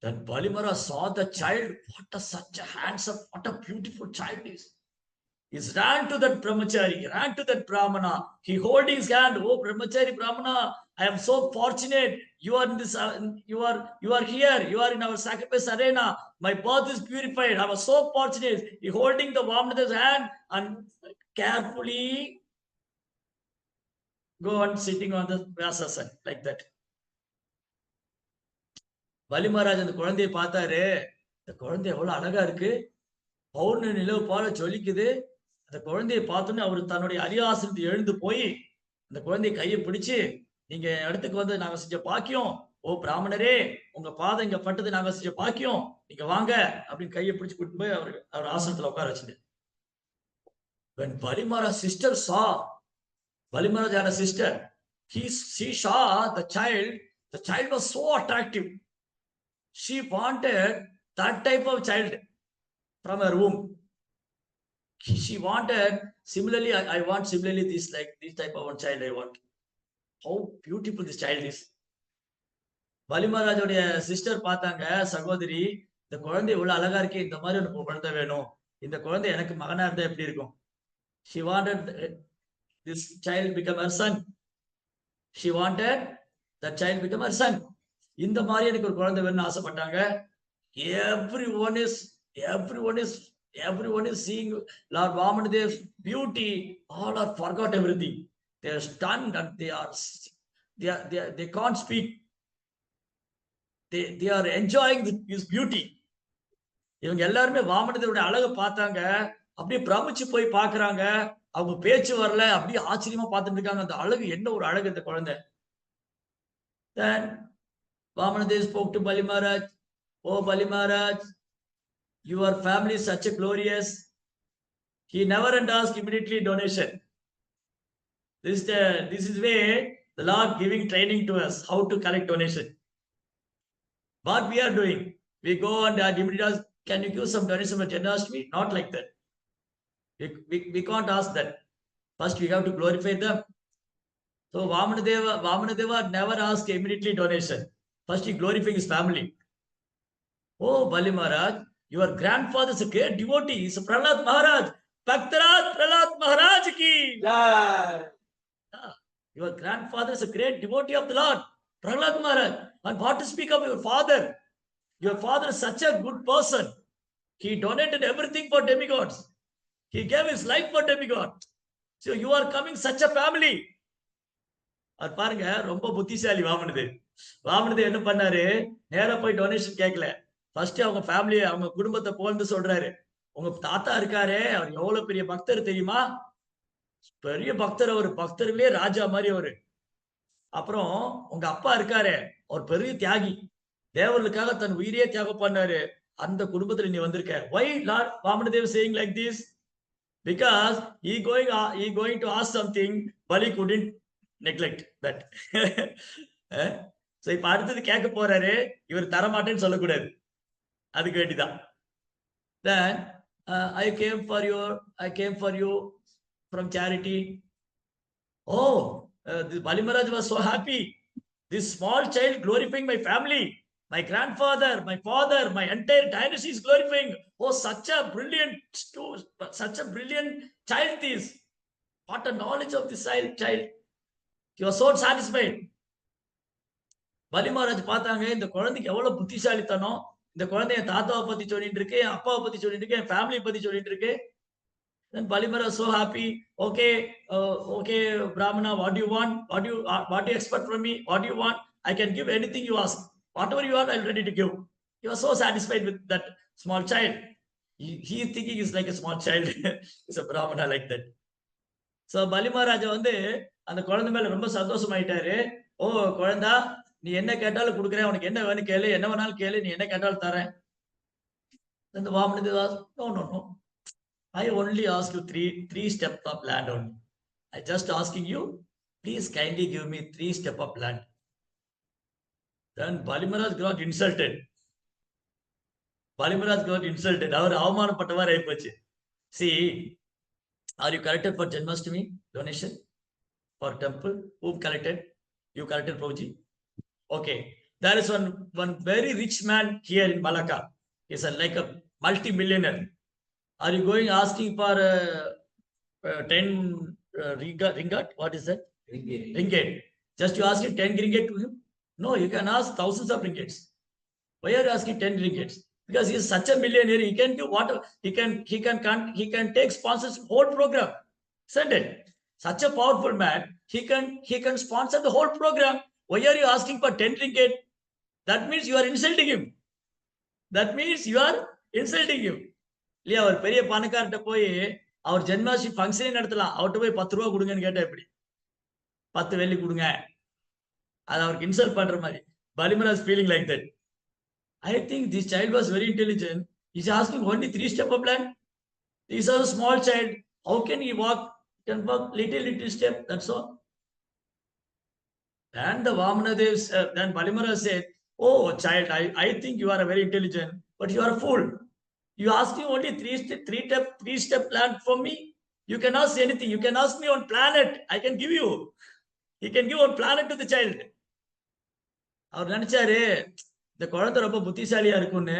Then Balimara saw the child. What a such a handsome, what a beautiful child is. He ran to that brahmachari, ran to that brahmana. He hold his hand. Oh, brahmachari brahmana, I am so fortunate. You are in this. You are here. You are in our sacrifice arena. My birth is purified. I was so fortunate. He holding the Vamanadev's hand and carefully go on sitting on the Vyasasana like that. பலி மகாராஜ் அந்த குழந்தையை பார்த்தாரு. இந்த குழந்தை எவ்வளவு அழகா இருக்கு, பௌர்ணமி நிலவு போல ஜொலிக்குது. அந்த குழந்தையை பார்த்தோன்னே அவர் தன்னுடைய அரியாசனத்தை எழுந்து போய் அந்த குழந்தையை கையை பிடிச்சு, நீங்க இடத்துக்கு வந்து நாங்க செஞ்ச பாக்கியம், ஓ பிராமணரே உங்க பாதம் இங்க பட்டது நாங்க செஞ்ச பாக்கியம், நீங்க வாங்க அப்படின்னு கையை பிடிச்சு கூட்டு போய் அவர் ஆசனத்துல உட்கார வச்சுட்டு. When Bali Maharaj's sister saw, Bali Maharaj had a sister. She saw the child was so attractive. She wanted that type of child from her womb. She wanted, similarly, I want similarly this type of one child I want. How beautiful this child is. Bali Maharajoடைய sister பார்த்தாங்க, சகோதரி இந்த குழந்தை இவ்வளவு அழகா இருக்கே, இந்த மாதிரி ஒரு குழந்தை வேணும், இந்த குழந்தை எனக்கு மகனா இருந்தா எப்படி இருக்கும். She wanted this child become her son. She wanted that child become her son. இந்த மாதிரி எனக்கு ஒரு குழந்தை வேணும்னு ஆசைப்பட்டாங்க. Everyone is seeing Lord Vamanadev's beauty. All are forgot everything. They are stunned and they can't speak. They are enjoying his beauty. இவங்க எல்லாருமே வாமனதேவருடைய அழகை பார்த்தாங்க, அப்படியே பிரமிச்சு போய் பாக்குறாங்க. அவங்க பேச்சு வரல, அப்படியே ஆச்சரியமா பார்த்துட்டு இருக்காங்க. அந்த அழகு என்ன ஒரு அழகு இந்த குழந்தை. Then Vamanadeva spoke to Bali Maharaj. Oh Bali Maharaj, your family is such a glorious. He never and asked immediately donation. This is where the Lord giving training to us how to collect donation. What we are doing, we go and immediately ask, can you give some donation for Janmashtami? Not like that. We can't ask that. First we have to glorify them. So Vamanadeva never asked immediately donation. First he glorifying his family. Oh Bali Maharaj, your grandfather is a great devotee. He is Prahlad Maharaj. Bhaktaraj Prahlad Maharaj ki. Your grandfather is a great devotee of the Lord, Prahlad Maharaj. And what to speak of your father? Your father is such a good person. He donated everything for demigods. He gave his life for demigod. So you are coming such a family. அது பாருங்க, ரொம்ப புத்திசாலி வாமனதேவ் என்ன பண்ணாரு, நேரா போய் donation கேட்கல. First அவங்க ஃபேமிலியை, அவங்க குடும்பத்தை புகழ்ந்து சொல்றாரு. உங்க தாத்தா இருக்காரே, அவர் எவ்வளவு பெரிய பக்தர் தெரியுமா, பெரிய பக்தர், அவர் பக்தர்களே ராஜா மாதிரி அவரு. அப்புறம் உங்க அப்பா இருக்காரு, ஒரு பெரிய தியாகி, தேவர்களுக்காக தன் உயிரையே தியாகம் பண்ணாரு. அந்த குடும்பத்துல நீ வந்திருக்க. Why Lord Vamanadeva saying like this? Because he going to ask something, Bali couldn't neglect that. So இப்ப அடுத்தது கேட்க போறாரு, இவர் தரமாட்டேன்னு சொல்லக்கூடாது, அதுக்கு வேண்டிதான். Then I came for you from charity. Oh, Bali Maharaj was so happy. This small child glorifying my family, my grandfather, my father, my entire dynasty is glorifying. Oh, such a brilliant child this. What a knowledge of this child. He was so satisfied. Bali Maharaj பார்த்தாங்க, இந்த குழந்தைக்கு எவ்வளவு புத்திசாலித்தனம், இந்த குழந்தை என் தாத்தாவை பத்தி சொல்லிட்டு இருக்கு, என் அப்பாவை பத்தி சொல்லிட்டு இருக்கு, என் ஃபேமிலி பத்தி சொல்லிட்டு இருக்கு. Then Balimara was so happy. Okay, okay, Brahmana, what do you want? What do you expect from me? What do you want? I can give anything you ask. Whatever you want, I'm ready to give. He was so satisfied with that small child. He is thinking he's like a small child. He's a Brahmana like that. So Balimaraja வந்து அந்த குழந்தை மேல ரொம்ப சந்தோஷமாயிட்டாரு. ஓ குழந்தா, நீ என்ன கேட்டாலும் கொடுக்குறேன், உனக்கு என்ன வேணும் கேளு, என்ன வேணாலும் கேளு, நீ என்ன கேட்டாலும் தரேன். அந்த வாமனதேவா, no. I only ask you three steps of land only. I just asking you, please kindly give me 3 steps of land. Then Balimaraj got insulted. அவர் அவமானப்பட்டவர் ஆயிப்போச்சு. See, are you collected for Janmashtami donation for temple? Who collected? You collected, Prabhuji. Okay, there is one very rich man here in Malacca. He's like a multi-millionaire. Are you going asking for 10 ringgit? What is that? Ringgit. Just you ask 10 ringgit to him? No, you can ask thousands of ringgits. Why are you asking 10 ringgits? Because he is such a millionaire, he can give what he can take sponsors whole program. Send it. Such a powerful man, he can sponsor the whole program. Why are you asking for 10 ringgit? That means you are insulting him. இல்லையா, அவர் பெரிய பணக்கார்ட்ட போய் அவர் ஜென்மாஷ்டமி ஃபங்க்ஷனே நடத்தலாம், அவர்கிட்ட போய் 10 ரூபா கொடுங்கன்னு கேட்டா எப்படி? 10 வெள்ளி கொடுங்க, அது அவருக்கு இன்சல்ட் பண்ற மாதிரி. Balimara is feeling like that. I think this child was very intelligent. He's asking only 3 steps of land. He's a small child. How can he walk? He can walk little step. That's all. And the Vamanadev, then Balimara said, "Oh child, I think you are a very intelligent, but you are a fool. You asking only 3 step plan for me? You can ask anything. You can ask me on planet. I can give you." He can give on planet to the child. அவர் நினைச்சாரு இந்த குழந்தை ரொம்ப புத்திசாலியா இருக்கும்னு.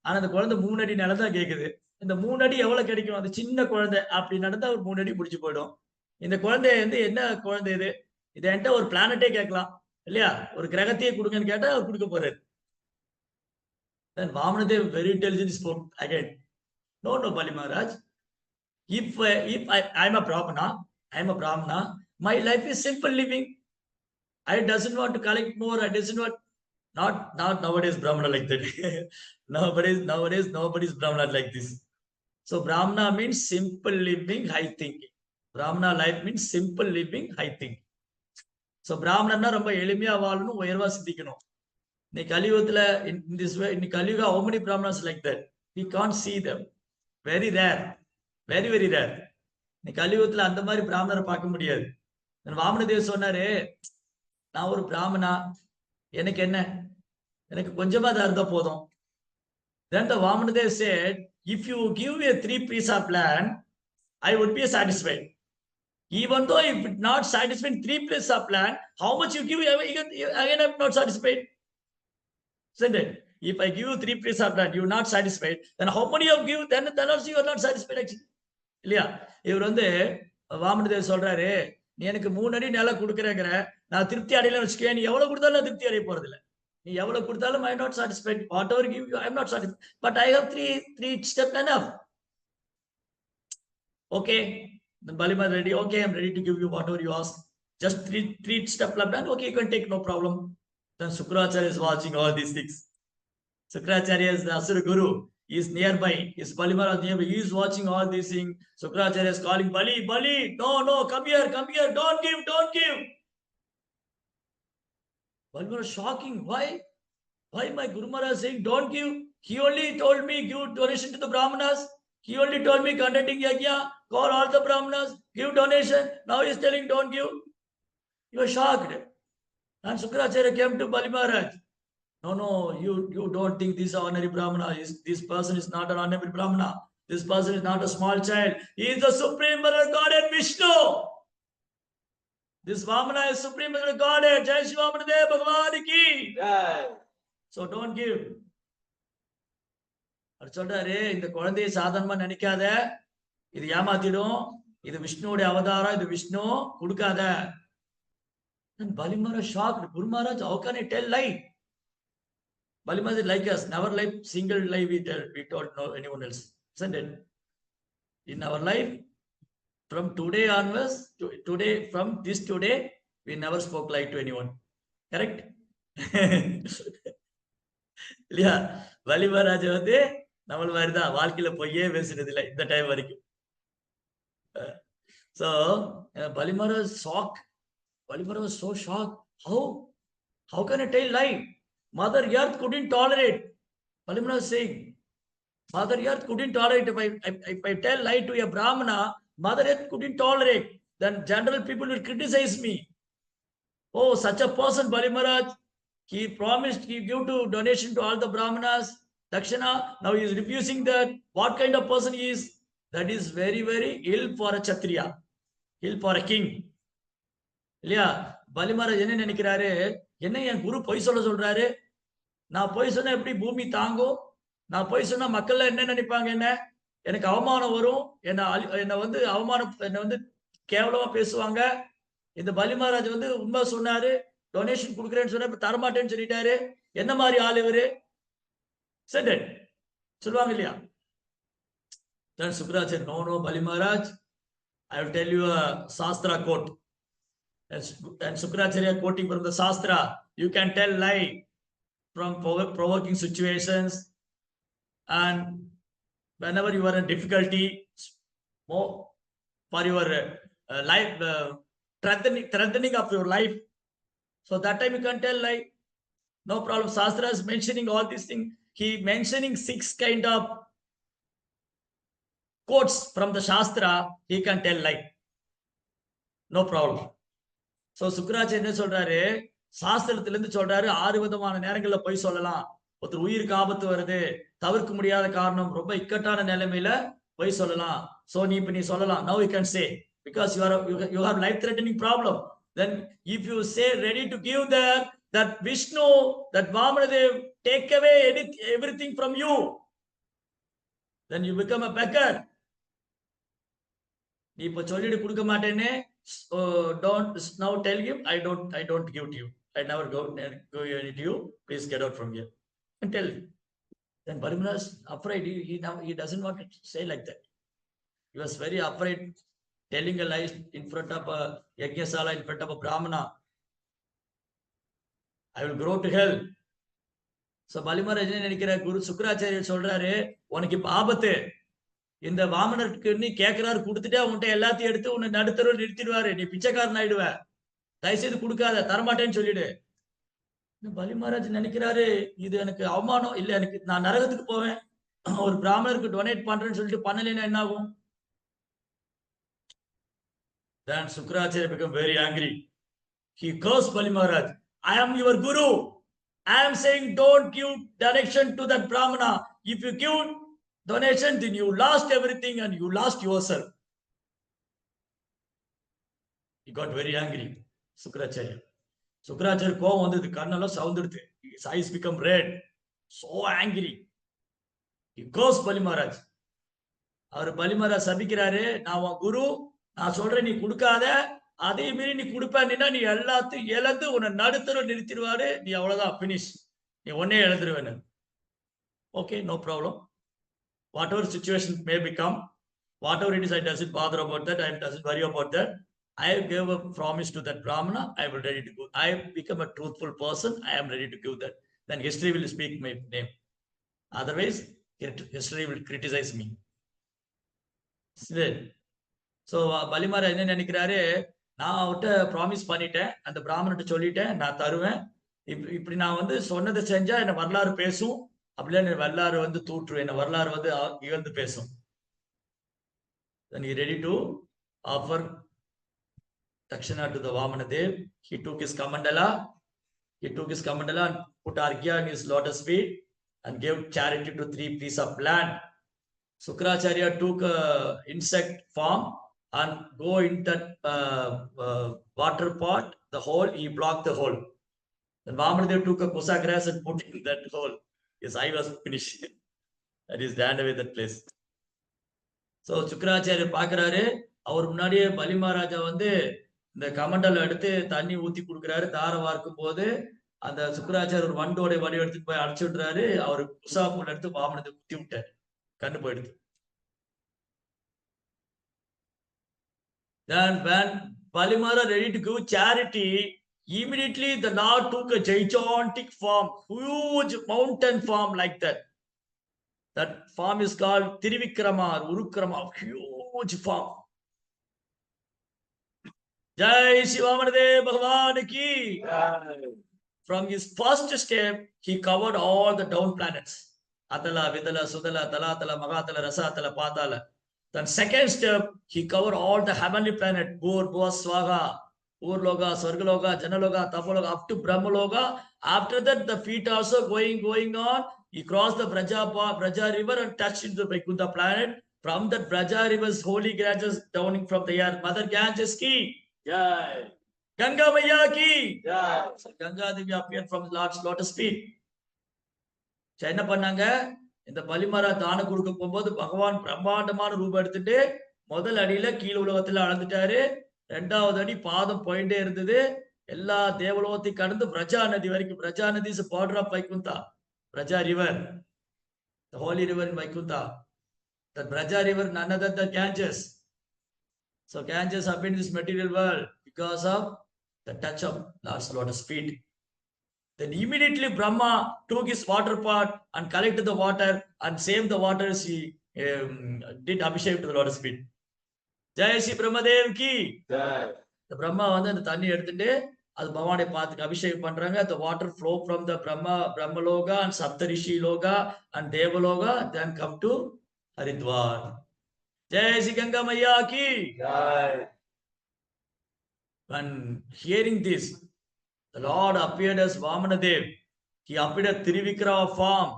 ஆனா அந்த குழந்தை 3 அடி நிலம் தான் கேக்குது. இந்த 3 அடி எவ்வளவு கிடைக்கும்? அது சின்ன குழந்தை அப்படி நடந்தா ஒரு 3 அடி முடிச்சு போயிடும். இந்த குழந்தை வந்து என்ன குழந்தை இது? இதை என்கிட்ட ஒரு பிளானட்டே கேட்கலாம் இல்லையா, ஒரு கிரகத்தையே கொடுங்கன்னு கேட்டா அவர் கொடுக்க போறாரு. Then Vamanadev very intelligent spoke again. No, Balimaraj. If I'm a Brahmana, my life is simple living. I doesn't want to collect more. I doesn't want, not nowadays Brahmana like that. nowadays nobody's Brahmana like this. So Brahmana means simple living, high thinking. Brahmana life means simple living, high thinking. So Brahmana ரொம்ப எளிமையா வாழணும், உயர்வா சிந்திக்கணும். In Kaliyuga, in this way, in Kaliyuga, how many Brahmanas like that? We can't see them. Very rare. Very rare. In Kaliyuga, அந்த மாதிரி பிராமணரை பார்க்க முடியாது. வாமனதேவ் சொன்னாரு, நான் ஒரு பிராமணா, எனக்கு என்ன, எனக்கு கொஞ்சமா தான் இருந்தா போதும். Then the Vamanadev said, if you give me a 3 piece of land, I would be satisfied. Even though if not satisfied 3 piece of land, how much you give, again I'm not satisfied. Isn't it? If I give you 3 pieces of land, you are not satisfied, then how many you give, then also you are not satisfied actually. இல்லையா, இவர் வந்து வாமனதேவ் சொல்றாரு, நீ எனக்கு 3 அடி நிலம் கொடுக்குறேங்கிற, நான் திருப்தி அடையலன்னு வச்சுக்கேன், நீ எவ்வளவு கொடுத்தாலும் நான் திருப்தி அடைய போறது இல்லை. நீ எவ்வளவு கொடுத்தாலும் I am not satisfied. Whatever give you, I am not satisfied. But I have 3 steps enough. Okay, then Balimara ready. Okay, I am ready to give you whatever you ask. Just 3 steps of land. Okay, you can take, no problem. Then Shukracharya is watching all these things. Shukracharya is the Asura Guru. He is nearby. Is Balimara nearby? He is watching all these things. Shukracharya is calling, Bali, no, come here, don't give. Balimara shocking. Why my Guru Maharaj saying don't give? He only told me give donation to the Brahmanas. He only told me conducting yajna, call all the Brahmanas, give donation. Now he is telling don't give. You are shocked. And Shukracharya came to Balimaraj. No, you don't think this is ordinary Brahmana. This person is not an ordinary Brahmana. This person is not a small child. He is the Supreme Mother Godhead Vishnu. This Vamana is Supreme Mother Godhead. Jai Shri Vamanadev Bhagwan ki. So don't give. அவர் சொல்றாரு, இந்த குழந்தையை சாதாரணமா நினைக்காத, இது ஏமாத்திடும், இது விஷ்ணுவோட அவதாரம், இது விஷ்ணு கொடுக்காத. And Balimara shocked. Guru Maharaj, how can I tell lie? Bali Maharaj is like us. In our life, single life we don't know anyone else. Isn't it? In our life, from today onwards, from this today, we never spoke lie to anyone. Correct? இல்லையா? பலி மகாராஜ் வந்து நம்மள மாதிரிதான் வாழ்க்கையில பொய்யே பேசுறது இல்லை இந்த டைம் வரைக்கும். So Bali Maharaj was shocked. Bali Maharaj was so shocked. How can I tell lie? Mother Earth couldn't tolerate. Bali Maharaj was saying, Mother Earth couldn't tolerate. If I tell lie to a Brahmana, Mother Earth couldn't tolerate. Then general people will criticize me. Oh, such a person, Bali Maharaj. He promised he give to donation to all the Brahmanas, Dakshina. Now he is refusing that. What kind of person he is? That is very, very ill for a Kshatriya, ill for a king. இல்லையா? பலி மகாராஜ் என்ன நினைக்கிறாரு? என்ன என் குரு பொய் சொல்றாரு? நான் பொய் சொன்னா எப்படி பூமி தாங்கும்? நான் பொய் சொன்னா மக்கள் என்ன நினைப்பாங்க? என்ன எனக்கு அவமானம் வரும், என்ன வந்து அவமானம், என்ன வந்து கேவலமா பேசுவாங்க. இந்த பலி மகாராஜ் வந்து உண்மை சொன்னாரு, டொனேஷன் கொடுக்குறேன்னு சொன்ன தரமாட்டேன்னு சொல்லிட்டாரு. என்ன மாதிரி ஆள் இவரு? சொல்லுவாங்க இல்லையா? Then Sukracharya said, no, Bali Maharaj, I will tell you a Shastra quote. And Sukracharya quoting from the Shastra, you can tell lie from provoking situations, and whenever you are in difficulty, more for your life, strengthening of your life. So that time you can tell lie. No problem. Shastra is mentioning all these things. He mentioning 6 kind of quotes from the Shastra. He can tell lie. No problem. So Sukracharya என்ன சொல்றாரு? சாஸ்திரத்துல இருந்து சொல்றாரு 6 விதமான நேரங்கள்ல பொய் சொல்லலாம். ஒருத்தர் உயிருக்கு ஆபத்து வருது, தவிர்க்க முடியாத காரணம், ரொம்ப இக்கட்டான நிலைமையில பொய் சொல்லலாம். So இப்ப நீ சொல்லலாம். Now you can say, because you have life threatening problem. Then if you say ready to give that Vishnu, that Vamanadev take away everything from you, then you become a beggar. நீ இப்ப சொல்லிட்டு கொடுக்க மாட்டேன்னு don't now tell him, I don't give to you. I never go to you. Please get out from here. And tell him. Then Bali Maharaj is afraid. He doesn't want to say like that. He was very afraid telling a lie in front of a Yajnasala, in front of a Brahmana. I will go to hell. So Bali Maharaj நினைக்கிற குரு சுக்ராச்சாரியர் சொல்றாரு, உனக்கு இப்ப ஆபத்து. இந்த வாமனருக்கு நீ கேட்கிறாரு, கொடுத்துட்டே உன்கிட்ட எல்லாத்தையும் எடுத்து உன்னை நடுத்தரவு நிறுத்திடுவாரு, நீ பிச்சைக்காரன் ஆயிடுவ, தயவுசெய்து கொடுக்காத, தரமாட்டேன்னு சொல்லிடு. பலி மகாராஜ் நினைக்கிறாரு, இது எனக்கு அவமானம் இல்ல, எனக்கு நான் நரகத்துக்கு போவேன், ஒரு பிராமணருக்கு டொனேட் பண்றேன்னு சொல்லிட்டு பண்ணலைன்னா என்ன ஆகும்? Then Sukracharya became very angry. He cursed Bali Maharaj. I am your guru. I am saying don't give direction to that Brahmana. If you give donation, then you lost everything and you lost yourself. He got very angry, Sukracharya. Sukracharya கோவம் வந்தது, கண்ணெல்லாம் சவுந்துடுது. His eyes become red. So angry. He cursed Bali Maharaj. அவர் பலி மகாராஜ் சபிக்கிறாரு, நான் உன் குரு, நான் சொல்றேன் நீ கொடுக்காத, அதே மீறி நீ கொடுப்பேன்னா நீ எல்லாத்தையும் இழந்து உன்னை நடுத்தர நிறுத்திடுவாரு, நீ அவ்வளவுதான், பினிஷ், நீ ஒன்னே இழந்துருவேன். Okay, no problem. Whatever situation may become, whatever it is, I doesn't bother about that. I doesn't worry about that. I gave a promise to that Brahmana. I will ready to go. I become a truthful person. I am ready to give that. Then history will speak my name. Otherwise, history will criticize me. So Bali Maharaj என்ன நினைக்கிறாரு, நான் அவர்கிட்ட promise பண்ணிட்டேன், அந்த பிராமணர்கிட்ட சொல்லிட்டேன், நான் தருவேன், இப்படி நான் வந்து சொன்னதை செஞ்சா என்ன வரலாறு பேசும், அப்படியே வரலாறு வந்து தூற்றுவேன், என்ன வரலாறு வந்து இகழ்ந்து பேசும். Then he ready to offer Dakshina to the Vamanadev. He took his Kamandala and put Arghya in his lotus feet and gave charity to 3 pieces of land. Sukracharya took insect form and go in that water pot, the hole, he blocked the hole. Then Vamanadev took a kusa grass and put in that hole. His eye was finished. That is ran away that place. So Sukracharya பாக்குறாரு, அவர் முன்னாடியே பலி மகாராஜா வந்து இந்த கமண்டல் எடுத்து தண்ணி ஊத்தி கொடுக்குறாரு, தார வார்க்கும் போது அந்த சுக்கராச்சாரியர் ஒரு வண்டோட வடி எடுத்துட்டு போய் அடைச்சு விட்டுறாரு. அவரு உசாப்புல எடுத்து வாமனத்தை குத்தி விட்டாரு. கண்ணு போயிடுது. Then when Balimara ready to give charity, immediately the Lord took a gigantic form, huge mountain form like that. That form is called Tirivikrama or Urukrama, huge form. Jai Shivamanade Bhagavan ki. From his first step, he covered all the down planets. Atala, Vidala, Sudala, Talatala, Magatala, Rasatala, Patala. Then second step, he covered all the heavenly planet, Bur, Bhua, Swaga, Urloga, Swargaloga, Janaloga, Tapaloga, up to Brahmaloga. After that, the feet also going on. He crossed the Braja river and touched into the Vaikuntha planet. From that Braja river's holy branches downing from the earth. Mother Ganges ki. Jai. Ganga Maya ki. Jai. Ganga Devi appeared from Lord's lotus feet. என்ன பண்ணாங்க? இந்த பலிமரா தானம் கொடுக்க போகும்போது பகவான் பிரம்மாண்டமான ரூபம் எடுத்துட்டு முதல் அடியில கீழ் உலகத்துல அளந்துட்டாரு. 2வது அடி பாதம் போயிட்டே இருந்தது. எல்லா தேவலோகத்தையும் கடந்து பிரஜா நதி வரைக்கும். பிரஜா நதி is border of Vaikuntha. Viraja river, the holy river in Vaikuntha. The Braja river, none other than Ganges. So Ganges appeared in this material world because of the touch of Lord's lotus feet. Then immediately Brahma took his water pot and collected the water and saved the waters. He did Abhishek to the lotus feet. Jai Shri Brahmadev ki. Jai. The Brahma வந்து அந்த தண்ணி எடுத்துட்டு அது பகவானை பார்த்துட்டு அபிஷேகம் பண்றாங்க. The water flow from the Brahma Loga and Saptarishi Loga and Devaloga then come to Haridwar. Jai Shri Ganga Maya ki. Jai. When hearing this, the Lord appeared as Vamanadev. He appeared as Trivikrama form.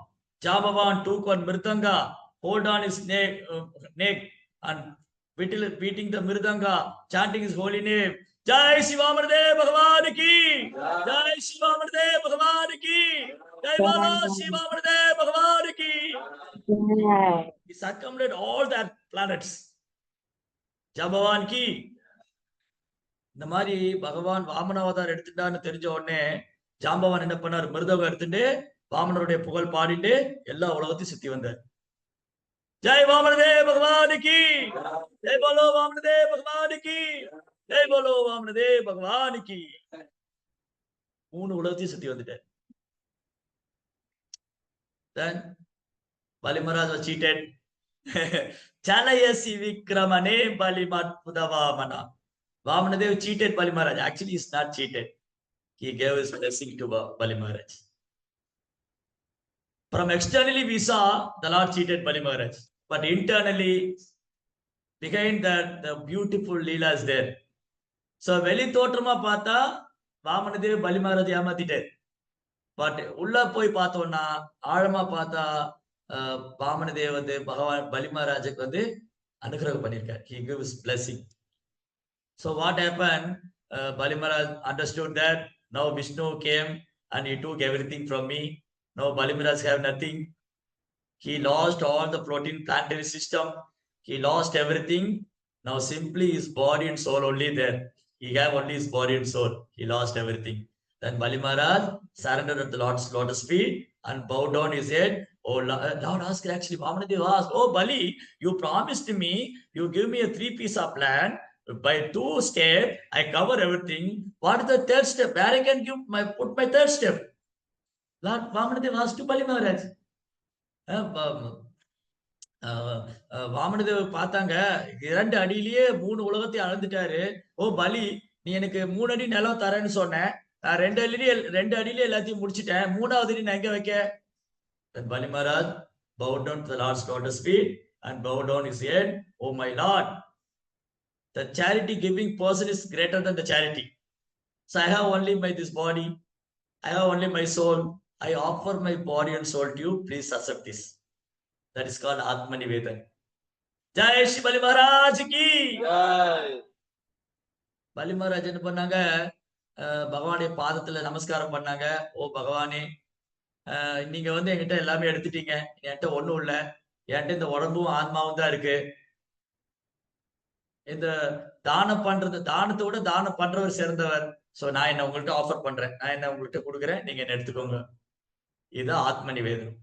Jambavan took one mridanga, hold on his neck and beating the mridanga, chanting his holy name. Jai Shri Vamanadev Bhagavan ki. Jai Shri Vamanadev Bhagavan ki. Jai Bolo Shri Vamanadev Bhagavan ki. He circumvented all that planets. Jambavan ki. இந்த மாதிரி பகவான் வாமனாவதார் எடுத்துட்டான்னு தெரிஞ்ச உடனே ஜாம்பவான் என்ன பண்ணாரு? மிருதகம் எடுத்துட்டு வாமனருடைய புகழ் பாடிட்டு எல்லா உலகத்தையும் சுத்தி வந்தார். ஜெய் வாமனதே பகவானுக்கு. ஜெய் போலோ வாமனதே பகவானுக்கு. ஜெய் போலோ வாமனதே பகவானுக்கு. 3 உலகத்தையும் சுத்தி வந்துட்டார். Then Bali Maharaj was cheated. Chalayasi Vikramane Balimat Pudavamana. Vamanadev cheated Bali Maharaj. Actually, he's not cheated. He gave his blessing to Bali Maharaj. From externally, we saw the Lord cheated Bali Maharaj. But internally, behind that, the beautiful Leela is there. So, Veli Totrama Pata, Vamanadev Bali Maharaj Yamatite. But Ulla Poi Patona, Arama Pata, Vamanadev, Bhagavan Bali Maharaj, Anugrah Panirka. He gave his blessing. So what happened? Bali Maharaj understood that now Vishnu came and he took everything from me. Now Bali Maharaj have nothing. He lost all the protein planetary system. He lost everything. Now simply his body and soul only there. He have only his body and soul. He lost everything. Then Bali Maharaj surrendered at the Lord's lotus feet and bowed down his head. Oh, Lord asked actually, Vamanadev asked, oh Bali, you promised me, you give me a 3-piece of land. By 2 steps, I cover everything. What is the 3rd step? Where I can put my 3rd step? Lord Vamanadev asked to Bali Maharaj. Vamanadev பார்த்தாங்க 2 அடியிலேயே 3 உலகத்தை அளந்துட்டாரு. ஓ பலி, நீ எனக்கு 3 அடி நிலம் தரேன்னு சொன்னேன். நான் 2 அடியிலே எல்லாத்தையும் முடிச்சிட்டேன். 3வது அடி நான் எங்க வைக்க? Then Bali Maharaj bowed down to the Lord's lotus feet and bowed down his head. Oh my Lord, the charity giving person is greater than the charity. So I have only this body. I have only my soul. I offer my body and soul to you. Please accept this. That is called Atma Nivedan. Jai Shri Bali Maharaj ki. Jai. Bali Maharaj என்ன பண்ணாங்க? பகவானுடைய பாதத்துல நமஸ்காரம் பண்ணாங்க. ஓ பகவானே, நீங்க என்கிட்ட எல்லாமே எடுத்துட்டீங்க. என்கிட்ட ஒண்ணும் இல்ல. என்கிட்ட இந்த உடம்பும் ஆத்மாவும் தான் இருக்கு. இந்த தானம் பண்றது, தானத்தை விட தானம் பண்றவர் சிறந்தவர். சோ நான் என்ன உங்கள்கிட்ட ஆஃபர் பண்றேன், நான் என்ன உங்கள்கிட்ட கொடுக்குறேன், நீங்க என்ன எடுத்துக்கோங்க. இது ஆத்ம நிவேதனம்.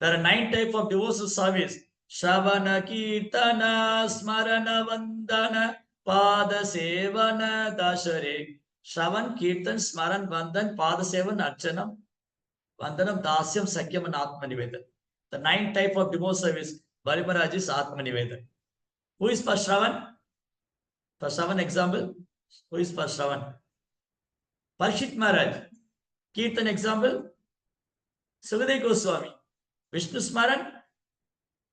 There are 9 types of devotional service. Shravana, Kirtana, Smarana, Vandana, Pada Sevana, Dashare. Shravan, Kirtan, Smaran, Vandan, Pada Sevan, Archanam, Vandanam, Dasyam, Sakyam, and Atma Nivedan. The 9 type of devotional service. Bali Maharaj is Atma Nivedan. Who is for Shravan? For Shravan example, who is for Shravan? Parshit Maharaj. Kirtan example, Sukadeva Goswami. Vishnu Smaran,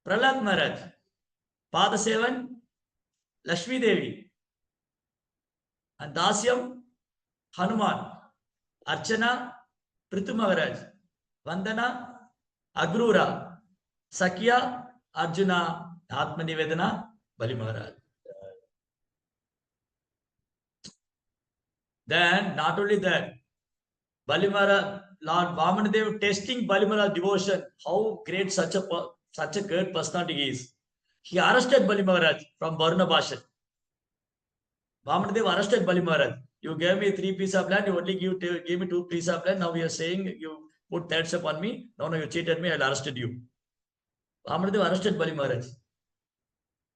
Prahlad Maharaj. Padasevan, Lakshmi Devi. And Dasyam, Hanuman. Archana, Prithu Maharaj. Vandana, Agrura. Sakya, Arjuna. Atma Nivedana, Bali Maharaj. Then, not only that, Bali Maharaj, Lord Vamanadev testing Bali Maharaj devotion, how great such a great personality is. He arrested Bali Maharaj from Varuna Bhashan. Vamanadev arrested Bali Maharaj. You gave me 3 pieces of land, you only gave me 2 pieces of land. Now you are saying you put third step on me. No, you cheated me, I'll arrested you. Vamanadev arrested Bali Maharaj.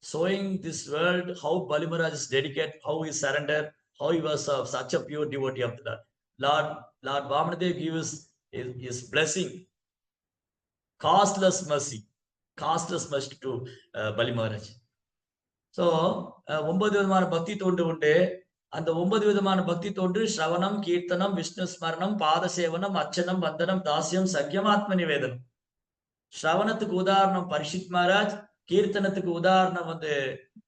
Showing this world how Bali Maharaj is dedicated, how he surrendered, how he was such a pure devotee of the Lord. Lord Vamanadev gives his blessing, costless mercy to Bali Maharaj. So, 9 விதமான பக்தி தொண்டு உண்டு. அந்த 9 விதமான பக்தி தொண்டு ஸ்ரவணம், கீர்த்தனம், விஷ்ணு ஸ்மரணம், பாத சேவனம், அர்ச்சனம், வந்தனம், தாஸ்யம், சக்கியம், ஆத்ம நிவேதனம். ஸ்ரவணத்துக்கு உதாரணம் பரிஷித் மகாராஜ், கீர்த்தனத்துக்கு உதாரணம்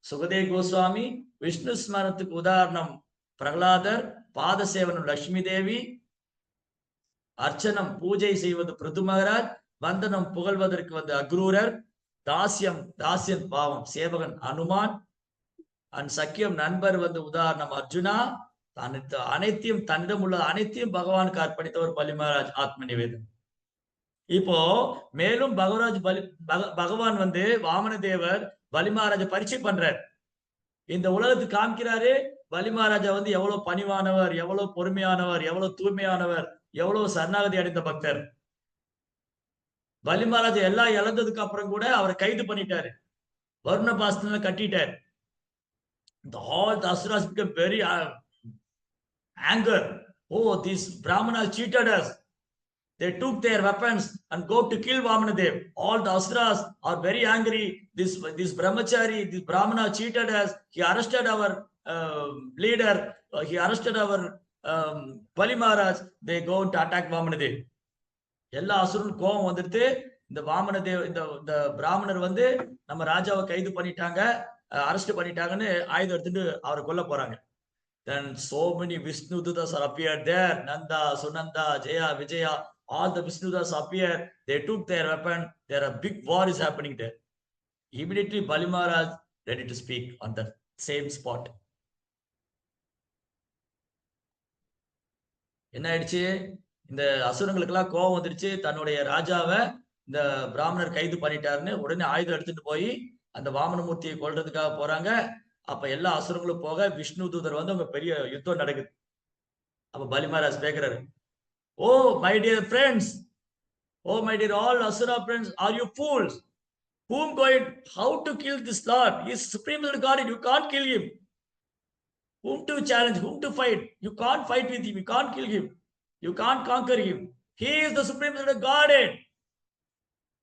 சுகதேவ் கோஸ்வாமி, விஷ்ணு ஸ்மரணத்துக்கு உதாரணம் பிரகலாதர், பாத சேவனம் லட்சுமி தேவி, அர்ச்சனம் பூஜை செய்வது பிருது மகாராஜ், வந்தனம் புகழ்வதற்கு அக்ரூரர், தாசியம் பாவம் சேவகன் அனுமான், அண்ட் சக்கியம் நண்பர் உதாரணம் அர்ஜுனா. அனைத்தையும் தன்னிடம் உள்ள அனைத்தையும் பகவானுக்கு அர்ப்பணித்தவர் பலி மகாராஜ் ஆத்ம நிவேதன். இப்போ மேலும் பகவான் வாமன தேவர் பலி மகாராஜ பரிச்சை பண்றார். இந்த உலகத்துக்கு காமிக்கிறாரு பலி மகாராஜா எவ்வளவு பணிவானவர், எவ்வளவு பொறுமையானவர், எவ்வளவு தூய்மையானவர், எவ்வளவு சரணாகதி அடைந்த பக்தர். பலி மகாராஜா எல்லாம் இழந்ததுக்கு அப்புறம் கூட அவரை கைது பண்ணிட்டாரு, வருண பாஸ்தன கட்டிட்டார். All the asuras became very anger. Oh, these Brahmanas cheated us. They took their weapons and go to kill Vamanadev. All the asuras are very angry. This brahmachari, this Brahmana cheated us. He arrested our leader. He arrested our Bali Maharaj. They go to attack Vamanadev. எல்லா அசுரன் கோபம் வந்துட்டு இந்த வாமனதேவ் இந்த பிராமணர் நம்ம ராஜாவை கைது பண்ணிட்டாங்க, அரெஸ்ட் பண்ணிட்டாங்கன்னு ஆயுதம் எடுத்துட்டு அவரை கொல்ல போறாங்க. Then so many Vishnudutas are appeared there. Nanda, Sunanda, Jaya, Vijaya, all the Vishnudutas appear. They took their weapon. There a big war is happening there. Immediately Bali Maharaj ready to speak on the same spot. என்ன ஆயிடுச்சு, இந்த அசுரங்களுக்கெல்லாம் கோபம் வந்துருச்சு. தன்னுடைய ராஜாவை இந்த பிராமணர் கைது பண்ணிட்டாருன்னு உடனே ஆயுதம் எடுத்துட்டு போய் அந்த வாமனமூர்த்தியை கொல்றதுக்காக போறாங்க. அப்ப எல்லா அசுரங்களும் போக விஷ்ணு தூதர் உங்க பெரிய யுத்தம் நடக்குது. அப்ப பலி மகாராஜ் கேக்குறாரு, oh my dear friends, oh my dear all asura friends, are you fools? Whom going, how to kill this Lord? He is supreme God, you can't kill him. Whom to challenge, whom to fight? You can't fight with him, you can't kill him, you can't conquer him. He is the supreme Godhead.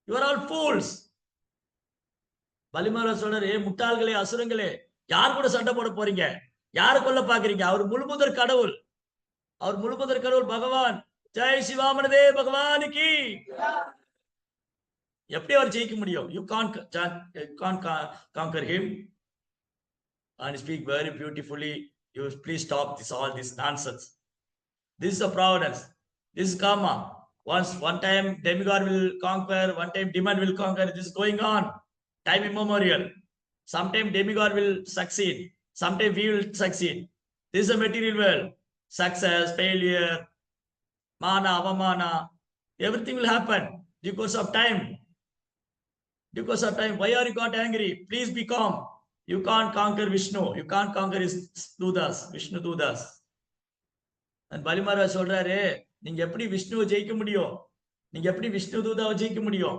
You are all fools. பலி மகாராஜ் சொல்றாரு, முட்டாள்களே, அசுரங்களே, யார் கூட சண்டை போட போறீங்க? யாரை கொல்ல பாக்குறீங்க? அவர் முழுமுதற் கடவுள், அவர் முழுமுதற் கடவுள் பகவான். ஜெய் சிவாமனதே பகவானுக்கு. எப்படி அவர் ஜெயிக்க முடியும்? You can't conquer him. And speak very beautifully. You please stop all this nonsense. This is a providence. This is karma. One time demigod will conquer, one time demon will conquer. This is going on, time immemorial. Sometime demigod will succeed, sometime we will succeed. This is a material world. Success, failure, mana, avamana, everything will happen due course of time. Due course of time. Why are you got angry? Please be calm. You can't conquer Vishnu. You can't conquer his Dudas, Vishnu Dudas. பலி மகாராஜ் சொல்றாரு, நீங்க எப்படி விஷ்ணுவை ஜெயிக்க முடியும்? நீங்க எப்படி விஷ்ணு தூதாவை ஜெயிக்க முடியும்?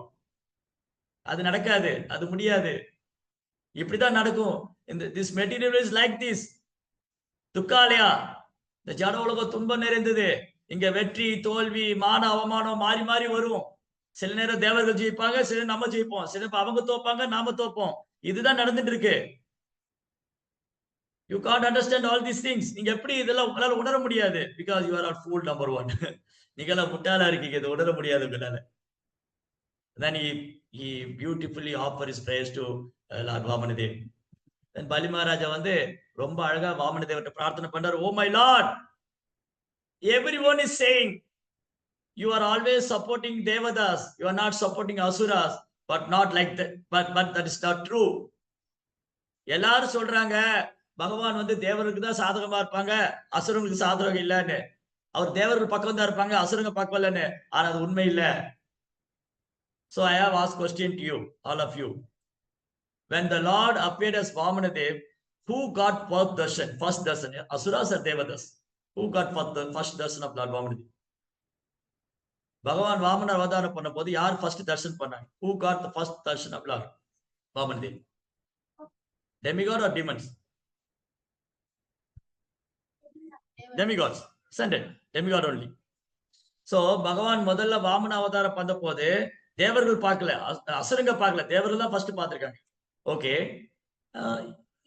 அது நடக்காது, அது முடியாது. இப்படிதான் நடக்கும். This material is like this. துக்காலயா, இந்த ஜட உலகம் துன்பம் நிறைந்தது. இங்க வெற்றி தோல்வி மான அவமானம் மாறி மாறி வரும். சில நேரம் தேவர்கள் ஜெயிப்பாங்க, சில நம்ம ஜெயிப்போம், சில அவங்க தோப்பாங்க, நாம தோப்போம். இதுதான் நடந்துட்டு இருக்கு. You can't understand all these things. நீங்க எப்படி இதெல்லாம் உங்களால உணர முடியாது? Because you are all fool number 1. நீங்க எல்லாம் முட்டாளா இருக்கீங்க, இது உணர முடியாது உங்களால. Then he beautifully offer his prayers to Lord Vamanadev. Then பலி மகாராஜா வந்து ரொம்ப அழகா வாமனதேவர்கிட்ட பிரார்த்தனை பண்றாரு. Oh my Lord, everyone is saying you are always supporting Devadas, you are not supporting Asuras, but not like that, but that is not true. எல்லாரும் சொல்றாங்க பகவான் வந்து தேவருக்கு தான் சாதகமா இருப்பாங்க, அசுரங்களுக்கு சாதகம் இல்லைன்னு. அவர் தேவர்கள் பக்கம் தான் இருப்பாங்க, அசுரங்க பக்கம் இல்லைன்னு. ஆனா அது உண்மை இல்ல. So I have asked question to you, all of you. When the Lord appeared as Vamanadev, who got first darshan? Asuras or Devadas? Who got first darshan of Lord Vamanadev? பகவான் வாமன அவதாரம் பண்ண போது யார் ஃபர்ஸ்ட் தர்ஷன் பண்ணாங்க? Who got the first darshan of Lord Vamanadev? Demigod or demons? Demigods. Ascended. Demigod only. So பகவான் முதல்ல வாமன அவதாரம் பண்ண போது தேவர்கள் பார்க்கல, அசுரங்க பார்க்கல, தேவர்கள் தான் ஃபர்ஸ்ட் பார்த்திருக்காங்க. Okay,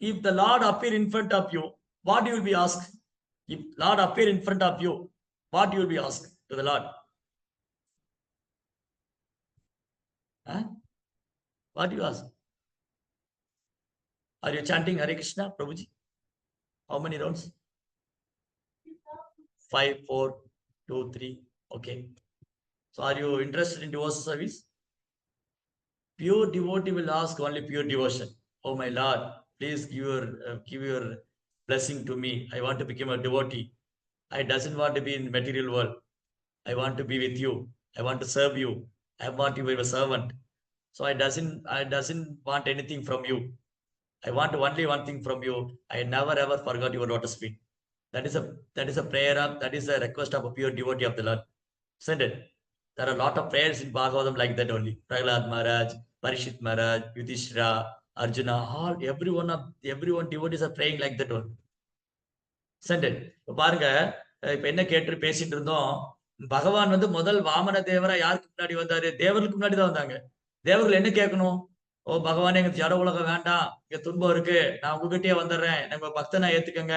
if the Lord appear in front of you, what you will be asked? If Lord appear in front of you, what you will be asked to the Lord? What do you ask? Are you chanting Hare Krishna, Prabhuji? How many rounds? 5, 4, 2, 3. Okay. So are you interested in devotional service? Pure devotee will ask only pure devotion. Oh my Lord, please give your blessing to me. I want to become a devotee. I doesn't want to be in the material world. I want to be with you. I want to serve you. I want to be a servant. So I doesn't want anything from you. I want only one thing from you. I never ever forgot your lotus feet. That is a prayer of, that is a request of a pure devotee of the Lord. Isn't it? There are a lot of prayers in Bhagavatam like that only. Prahlad Maharaj, Parishit Maharaj, Yudhishthira, Arjuna, everyone devotees are praying like that only. Isn't it? பாருங்க, இப்ப என்ன கேட்டு பேசிட்டு இருந்தோம். பகவான் வந்து முதல் வாமன தேவரா யாருக்கு முன்னாடி வந்தாரு? தேவர்களுக்கு முன்னாடி தான் வந்தாங்க. தேவர்கள் என்ன கேட்கணும்? ஓ பகவானே, எங்க ஜட உலகம் வேண்டாம், இங்க துன்பம் இருக்கு, நான் உங்ககிட்டயே வந்துடுறேன், நம்ம பக்தனா ஏத்துக்கங்க,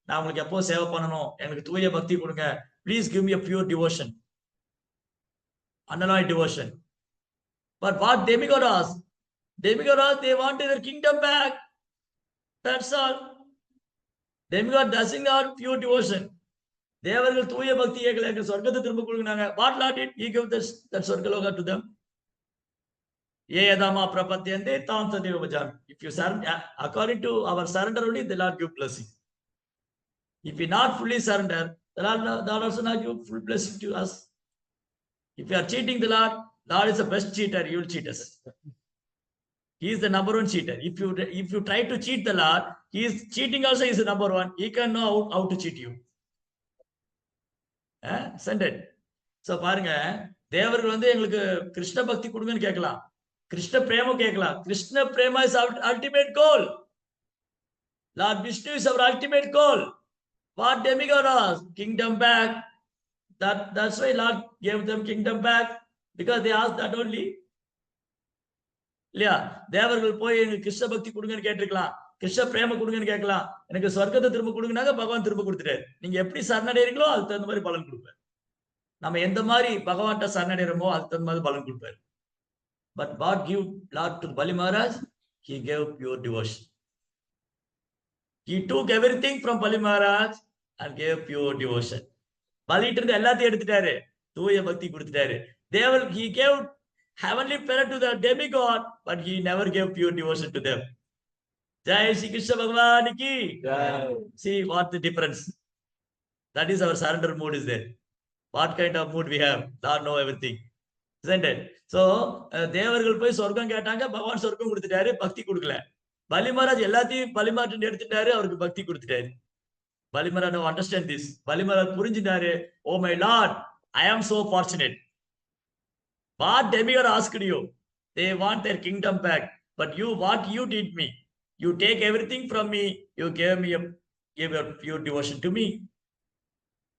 நான் உங்களுக்கு எப்போ சேவை பண்ணணும், எனக்கு தூய பக்தி கொடுங்க, please give me a pure devotion, unalloyed devotion. But what demigod asked? Demigod asked, they wanted their kingdom back. That's all. Demigod doesn't have pure devotion. தேவர்கள் தூய பக்தி கேட்கல, சொர்க்கத்தை திரும்ப கொடுக்குறாங்க. What Lord did? He gave that Swargaloka to them. Yedama prapatyante tam tadeva bhajami. If you surrender, according to our surrender only, the Lord give blessing. If you not fully surrender, the Lord also not give full blessing to us. If you are cheating the Lord is the best cheater. He will cheat us. He is the number 1 cheater. If you try to cheat the Lord, he is cheating also. He is the number 1. He can know how to cheat you. Send it. So பாருங்க, தேவர்கள் வந்து எங்களுக்கு கிருஷ்ண பக்தி கொடுங்கன்னு கேட்கலாம், கிருஷ்ண பிரேமம் கேட்கலாம். Krishna Prema is our ultimate goal. Lord Vishnu is our ultimate goal. What demigod asked? Kingdom back. That's why Lord gave them kingdom back, because they asked that only. இல்லையா? தேவர்கள் போய் எனக்கு கிருஷ்ண பக்தி கொடுங்கன்னு கேட்டிருக்கலாம், கிருஷ்ண பிரேம கொடுங்கன்னு கேட்கலாம், எனக்கு சொர்க்கத்தை திரும்ப கொடுங்கனாங்க, பகவான் திரும்ப கொடுத்துட்டாரு. நீங்க எப்படி சரணடைறீங்களோ அதுக்கு தகுந்த மாதிரி பலன் கொடுப்பாரு. நம்ம எந்த மாதிரி பகவான்கிட்ட சரணடைறோமோ அதுக்கு தகுந்த மாதிரி பலன் கொடுப்பாரு. But what give Lord to Bali Maharaj? He gave pure devotion. He took everything from Bali Maharaj and gave pure devotion. பலிட்டு இருந்து எல்லாத்தையும் எடுத்துட்டாரு, தூய பக்தி கொடுத்துட்டாரு. தேவல் he gave heavenly prayer to the demigod, but he never gave pure devotion to them. Jai Shri Krishna Bhagwan ki jai. See what the difference. That is our surrender mood is there. What kind of mood we have? Lord know everything. Isn't it? So தேவர்கள் போய் சொர்க்கம் கேட்டாங்க, பகவான் சொர்க்கம் கொடுத்துட்டாரு, பக்தி கொடுக்கல. பலி மகாராஜ் எல்லாத்தையும் பலி மாற்றம் எடுத்துட்டாரு, அவருக்கு பக்தி கொடுத்துட்டாரு. Balimara now understand this. Balimara புரிஞ்சிட்டாரு. Oh my Lord, I am so fortunate. What demigod asked you? They want their kingdom back. But you, what you did me? You take everything from me. You gave your pure devotion to me.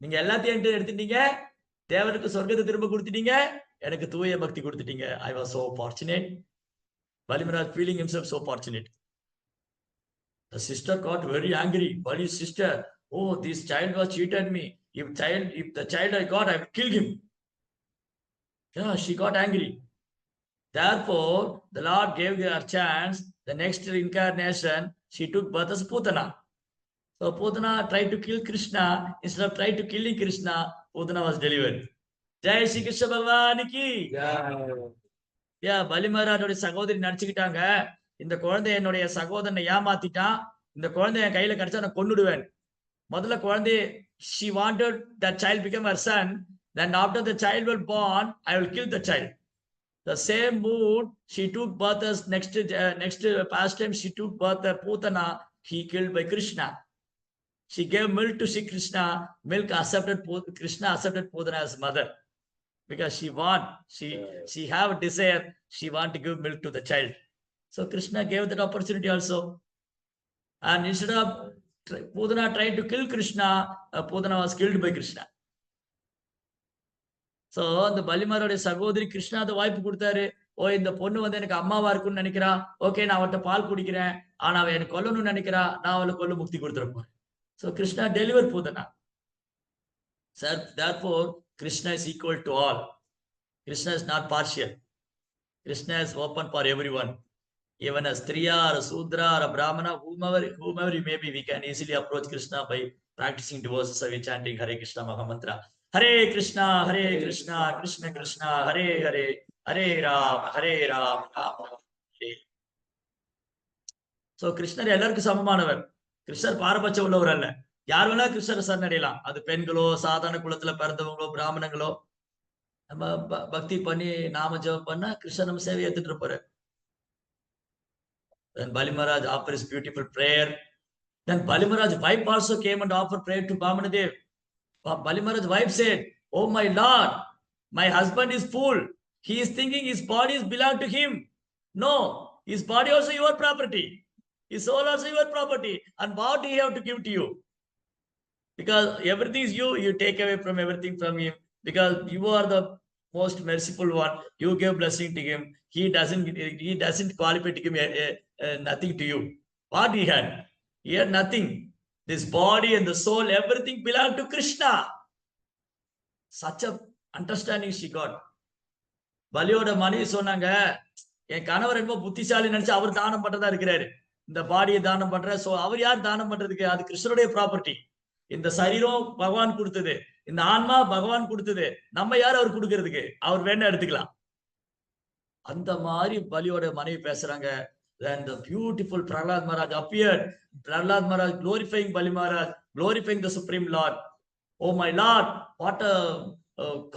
நீங்க எல்லாத்தையும் என்கிட்ட எடுத்துட்டீங்க. தேவனுக்கு சொர்க்கத்தை திரும்ப கொடுத்துட்டீங்க. எனக்கு தூய பக்தி கொடுத்துட்டீங்க. I was so fortunate. Balimaraj feeling himself so fortunate. The sister got very angry. Bali's sister, oh, this child was cheated me. If the child I got, I will kill him. Yeah, she got angry. Therefore, the Lord gave her a chance. The next incarnation, she took birth as Putana. So Putana tried to kill Krishna. Instead of trying to killing Krishna, Putana was delivered. Jai Shri Krishna Bhagwan ki. பலிமராஜோட சகோதரி நடிச்சுக்கிட்டாங்க. இந்த குழந்தை என்னுடைய சகோதரனை ஏமாத்திட்டான். இந்த குழந்தை என் கையில கிடைச்சா நான் கொன்னுடுவேன். முதல்ல குழந்தை she wanted that child become her son. Then after the child was born, I will kill the child. The same mood she took birth as next past time she took birth Putana. He killed by Krishna. She gave milk to Sri Krishna. Milk accepted Krishna accepted Putana as mother. Because she have a desire, she want to give milk to the child. So Krishna gave that opportunity also. And instead of Putana trying to kill Krishna, Putana was killed by Krishna. So the Balimaroட சகோதரி கிருஷ்ணா அந்த வாய்ப்பு கொடுத்தாரு. ஓ, இந்த பொண்ணு வந்து எனக்கு அம்மாவா இருக்குன்னு நினைக்கிறா. ஓகே, நான் அவட்ட பால் குடிக்கிறேன். ஆனா அவ எனக்கு கொல்லணும்னு நினைக்கிறா. நான் அவளுக்கு கொல்ல முக்தி கொடுத்துருப்பேன். So Krishna delivered Putana. Sir, therefore Krishna is equal to all. Krishna is not partial. Krishna is open for everyone. Even a Striya or a Sudra or a Brahmana, whomever you may be, we can easily approach Krishna by practicing devotions of chanting Hare Krishna Mahamantra. Hare Krishna, Krishna Krishna, Hare Hare, Hare Ram, Rama Hare. So Krishna எல்லாருக்கும் சமமானவர். கிருஷ்ணர் பாரபட்சம் உள்ளவர் அல்ல. யார் வேணா கிருஷ்ணரை சரணடையலாம். அது பெண்களோ, சாதாரண குலத்துல பிறந்தவங்களோ, பிராமணங்களோ. நம்ம பக்தி பண்ணி நாம ஜெபம் பண்ணா கிருஷ்ணர் நம்ம சேவை ஏத்துட்டு இருப்பாரு. Then Balimaraj offers beautiful prayer. Then Balimaraj's wife also came and offered prayer to Vamanadev. Balimaraj's wife said, "Oh my Lord, my husband is fool. He is thinking his body is belong to him. No, his body also your property. His soul also your property. And what do you have to give to you? Because everything is you, you take away from everything from him. Because you are the most merciful one. You give blessing to him. He doesn't qualify to give nothing to you. What he had? He had nothing. This body and the soul, everything belonged to Krishna." Such a understanding she got. பலியோட மனைவி சொன்னாங்க, என் கணவர் ரொம்ப புத்திசாலி நினைச்சு அவர் தானம் பண்றதா இருக்கிறாரு. இந்த பாடியை தானம் பண்ற. சோ அவர் யார் தானம் பண்றதுக்கு? அது கிருஷ்ணருடைய ப்ராப்பர்ட்டி. இந்த சரீரம் பகவான் கொடுத்தது, இந்த ஆன்மா பகவான் கொடுத்தது. நம்ம யார் அவர் கொடுக்கறதுக்கு? அவர் வேணா எடுத்துக்கலாம். அந்த மாதிரி பலியோட மனைவி பேசுறாங்க. Then the beautiful Prahlad Maharaj appeared. Prahlad Maharaj glorifying Bali Maharaj, glorifying the Supreme Lord. Oh my Lord, what a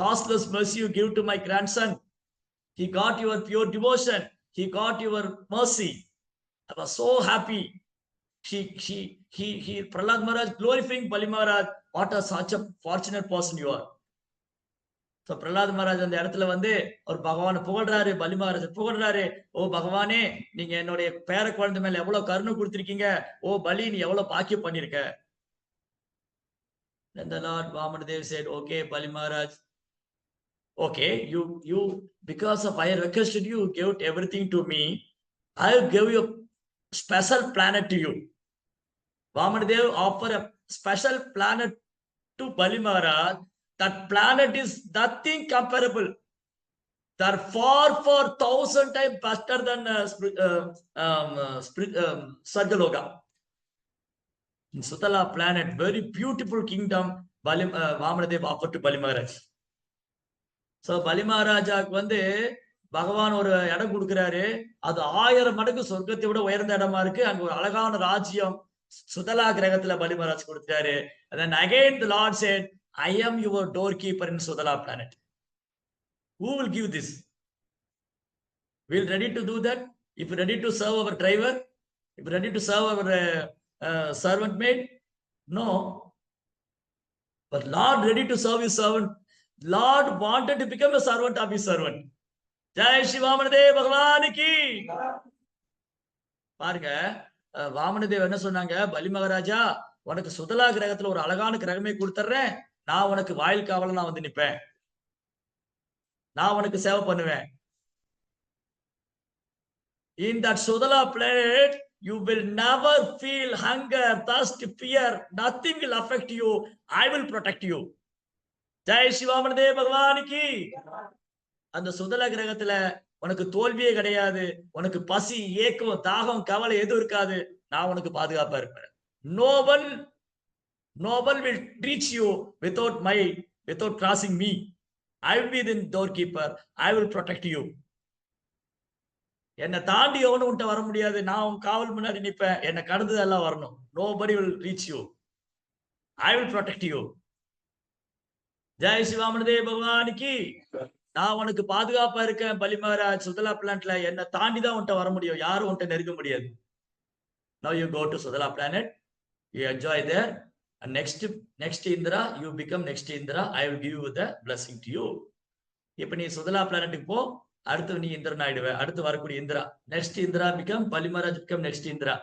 costless mercy you give to my grandson. He got your pure devotion. He got your mercy. I was so happy. Prahlad Maharaj glorifying Bali Maharaj. What a such a fortunate person you are. So Prahalad Maharaj அந்த இடத்துல வந்து அவர் பகவானை புகழ்றாரு, பலி மகாராஜ புகழ்றாரு. ஓ பகவானே, நீங்க என்னுடைய பேர குழந்தை மேல எவ்வளவு கருணை கொடுத்திருக்கீங்க. ஓ பலி, நீ எவ்வளவு பாக்கியம் பண்ணிருக்க. Then the Lord Vamanadev said, okay, Bali Maharaj, okay, you because of I requested you gave everything to me. I will give you a special planet to you. Vamanadev offered a special planet to Bali Maharaj. That planet is nothing comparable. They're far 1,000 times better than Sargaloka. In Sutala planet, very beautiful kingdom, Vamanadev offered to Bali Maharaj. So Bali Maharajaக்கு வந்து பகவான் ஒரு இடம் கொடுக்கிறாரு. அது 1000 மடங்கு சொர்க்கத்தை விட உயர்ந்த இடமா இருக்கு. அங்க ஒரு அழகான ராஜ்யம் சுதலா கிரகத்துல Bali Maharaj கொடுத்தாரு. And then again the Lord said, I am your doorkeeper in Sudala planet. Who will give this? We're ready to do that? If we're ready to serve our driver, if we're ready to serve our servant maid? No. But Lord ready to serve his servant. Lord wanted to become a servant of his servant. Jai Shri Vamanadeva Bhagwan ki. பாருங்க வாமனதேவ் என்ன சொன்னாங்க, பலி மகாராஜா உனக்கு சுதலா கிரகத்துல ஒரு அழகான கிரகமே கொடுத்துறேன், நான் உனக்கு வாயில் காவல நான் வந்து நிப்பேன், நான் உனக்கு சேவை பண்ணுவேன். In that Sudala planet, you will never feel hunger, thirst, fear. Nothing will affect you. I will protect you. Jai Shri Vamanadeva Bhagwan ki. அந்த சுதல கிரகத்துல உனக்கு தோல்வியே கிடையாது, உனக்கு பசி, ஏக்கம், தாகம், கவலை எதுவும் இருக்காது. நான் உனக்கு பாதுகாப்பா இருப்பேன். No one will reach you without crossing me. I will be the doorkeeper. I will protect you. என்னை தாண்டி எவனும் உன்ட்ட வர முடியாது. நான் உன் காவல் முன்னாடி நிப்பேன். என்னை கடந்து எல்லாம் வரணும். Nobody will reach you. I will protect you. Jai Sri வாமனதேவ பகவான் கி. நான் உனக்கு பாதுகாப்பா இருக்கேன் பலி மகாராஜ். சுதலா பிளானட்ல என்னை தாண்டி தான் உன்ட்ட வர முடியும், யாரும் உன்ட்ட நெருங்க முடியாது. Now you go to Sudala planet, you enjoy there, and next Indra, you become next Indra. I will give you the blessing to you. இப்ப நீ சுதலா பிளானட்டுக்கு போ, அடுத்து நீ இந்திரன் ஆயிடுவ. அடுத்து வரக்கூடிய Indira, next Indira become Bali Maharaj become next Indra.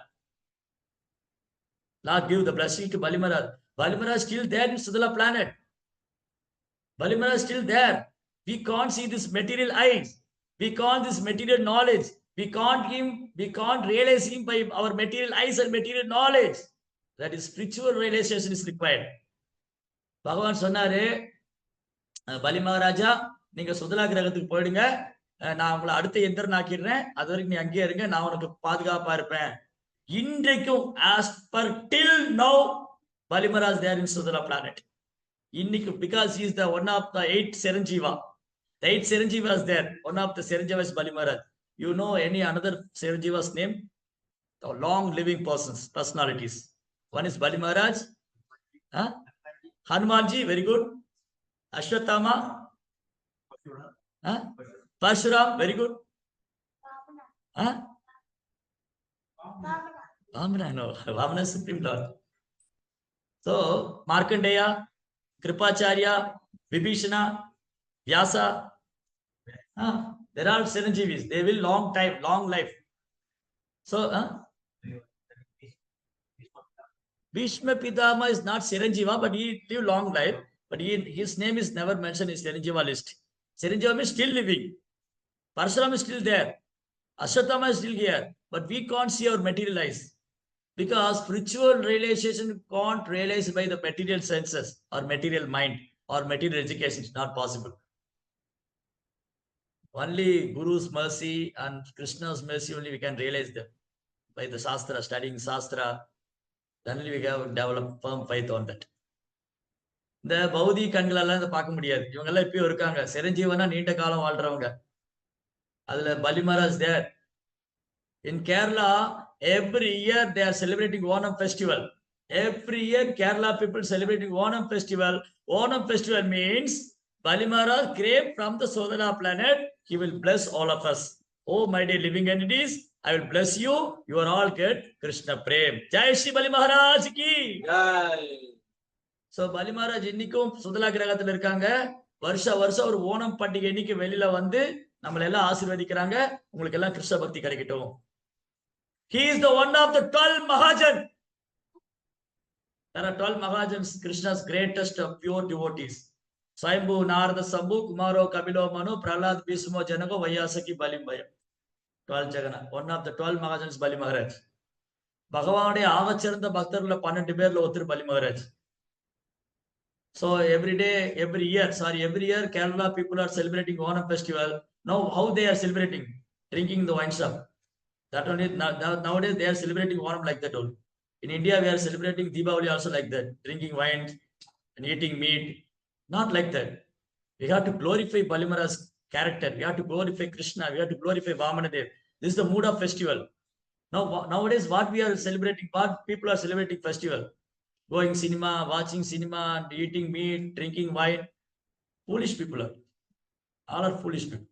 Lord give the blessing to Bali Maharaj. Bali Maharaj still there in Sudala planet. Bali Maharaj still there. We can't see this material eyes. We can't this material knowledge. We can't realize him by our material eyes and material knowledge. That is spiritual realization is required. பகவான் சொன்னாரு, பலி மகாராஜா நீங்க சுதலா கிரகத்துக்கு போயிடுங்க, நான் உங்களை அடுத்த எந்திரன் ஆக்கிடுறேன், அது வரைக்கும் நீ அங்கேயே இருங்க, நான் உனக்கு பாதுகாப்பா இருப்பேன். இன்றைக்கும் as per till now Bali Maharaj there in Sudala planet. இன்னைக்கு because he is the one of the 8 Seranjiva. The 8 Seranjiva is there. One of the Seranjiva is Bali Maharaj. You know any another Seranjiva's name? The long living persons, personalities. One is Bali Maharaj. Hanumanji, very good. Ashwatthama. Parshuram, very good. Vamana, no. Vamana is Supreme Lord. So, Markandeya, Kripacharya, Vibhishana, Vyasa, they're all Seranjivis. They will long life. So, Bhishma Pitama is not Seranjiva, but he lived long life. But his name is never mentioned in Seranjiva list. Seranjiva is still living. Parshuram is still there. Ashwatthama is still here. But we can't see our material eyes. Because spiritual realization can't realize by the material senses or material mind or material education. It's not possible. Only Guru's mercy and Krishna's mercy only we can realize them. By the Shastra, studying Shastra, then only we can develop firm faith on that. இந்த பௌதி கண்களெல்லாம் இதை பார்க்க முடியாது. இவங்கெல்லாம் இப்பயும் இருக்காங்க. செரஞ்சீவனா நீண்ட காலம் வாழ்றவங்க. அதுல பலி Maharaj there. In Kerala, every year they are celebrating Onam festival. Every year Kerala people celebrating Onam festival. Onam festival means Bali Maharaj came from the Sudala planet. He will bless all of us. Oh my dear living entities, I will bless you. You are all get Krishna Prem. Jai Shri Bali Maharaj ki. Jai. So Bali Maharaj இன்னைக்கும் சுதலா கிரகத்துல இருக்காங்க. வருஷம் ஒரு ஓணம் பண்டிகை இன்னைக்கு வெளியில வந்து நம்மள எல்லாம் ஆசீர்வதிக்கிறாங்க. உங்களுக்கு எல்லாம் கிருஷ்ண பக்தி கிடைக்கட்டும். He is the one of the 12 Mahajan. There are 12 Mahajans, Krishna's greatest of pure devotees. Swayambhu, Narada, Sambhu, Kumaro, Kabilo, Manu, Prahlad, Bhishmo, Janako, Vayasaki, Balimbayam. 12 Jagana. One of the 12 Mahajans, Bali Maharaj. Bhagavane ஆகச்சிறந்த பக்தர்ல 12 பேர்ல ஒருத்தர் பலி Maharaj. So every year Kerala people are celebrating Onam festival. Now how they are celebrating? Drinking the wine shop. That only nowadays they are celebrating Onam like that only. In India we are celebrating Deepavali also like that, drinking wine and eating meat. Not like that. We have to glorify Bali Maharaj's character. We have to glorify Krishna. We have to glorify Vamanadev. This is the mood of festival. Nowadays what we are celebrating, what people are celebrating festival. Going cinema, watching cinema, and eating meat, drinking wine. Foolish people are. All are foolish people.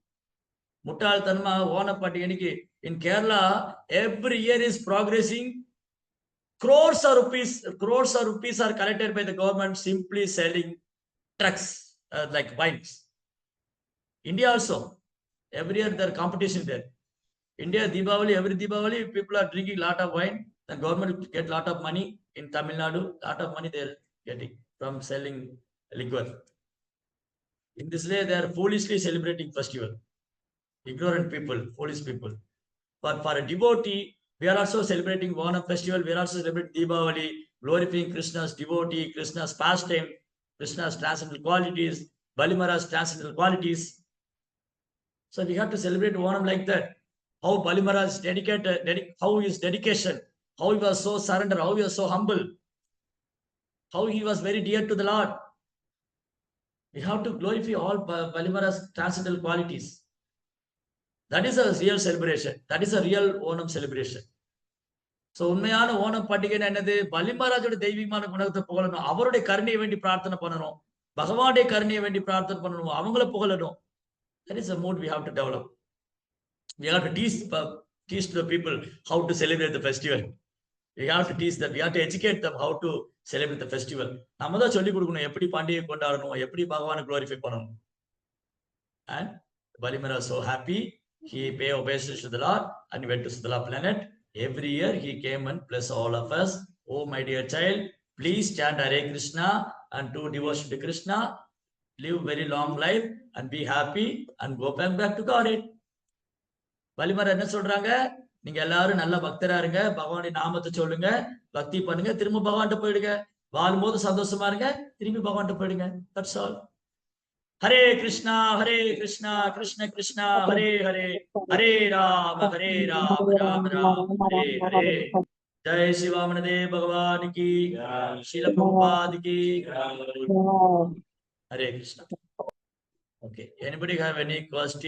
Muttal Tanma, Onam Patti, in Kerala, every year is progressing crores of rupees are collected by the government simply selling trucks like wines. India also, every year there competition there. India Deepavali, every Deepavali people are drinking lot of wine. The government get lot of money in Tamil Nadu. Lot of money they're getting from selling liquor. In this way, they are foolishly celebrating festival. Ignorant people, foolish people. But for a devotee, we are also celebrating Onam festival. We are also celebrating Deepavali, glorifying Krishna's devotee, Krishna's pastime, Krishna's transcendental qualities, Balimara's transcendental qualities. So we have to celebrate Onam like that. How Balimara is dedicated, how his dedication, how he was so surrendered, how he was so humble, how he was very dear to the Lord. We have to glorify all Balimara's transcendental qualities. That is a real celebration. That is a real Onam celebration. So உண்மையான ஓணம் பண்டிகைன்னு என்னது? பலிமராஜோட தெய்வீகமான குணத்தை புகழணும், அவருடைய கருணையை வேண்டி பிரார்த்தனை பண்ணணும், பகவானுடைய கருணையை வேண்டி பிரார்த்தனை பண்ணணும், அவங்கள புகழணும். That is a mood we have to develop. We have to teach the people how to celebrate the festival. We have to teach them. We have to educate them how to celebrate the festival. நம்ம தான் சொல்லி கொடுக்கணும் எப்படி பண்டிகை கொண்டாடணும், எப்படி பகவானை glorify பண்ணணும். And Balimara was so happy. He paid obeisance to the Lord and went to Sudala planet. Every year he came and blessed all of us. Oh my dear child, please chant Hare Krishna and do devotion to Krishna. Live very long life and be happy and go back to God. Balimara என்ன சொல்றாங்க? நீங்க எல்லாரும் நல்ல பக்தரா இருங்க, பகவானுடைய நாமத்தை சொல்லுங்க, பக்தி பண்ணுங்க, திரும்ப பகவான்கிட்ட போயிடுங்க. வாழும்போது சந்தோஷமா இருங்க, திரும்பி பகவான்கிட்ட போயிடுங்க. That's all. Hare Krishna, Krishna Krishna, Hare Hare, Hare Rama, Rama Rama, Hare Hare. Jai Shivamanade Bhagavan ki, Srila Prabhupada ki. Hare Krishna. Okay. Anybody have any question?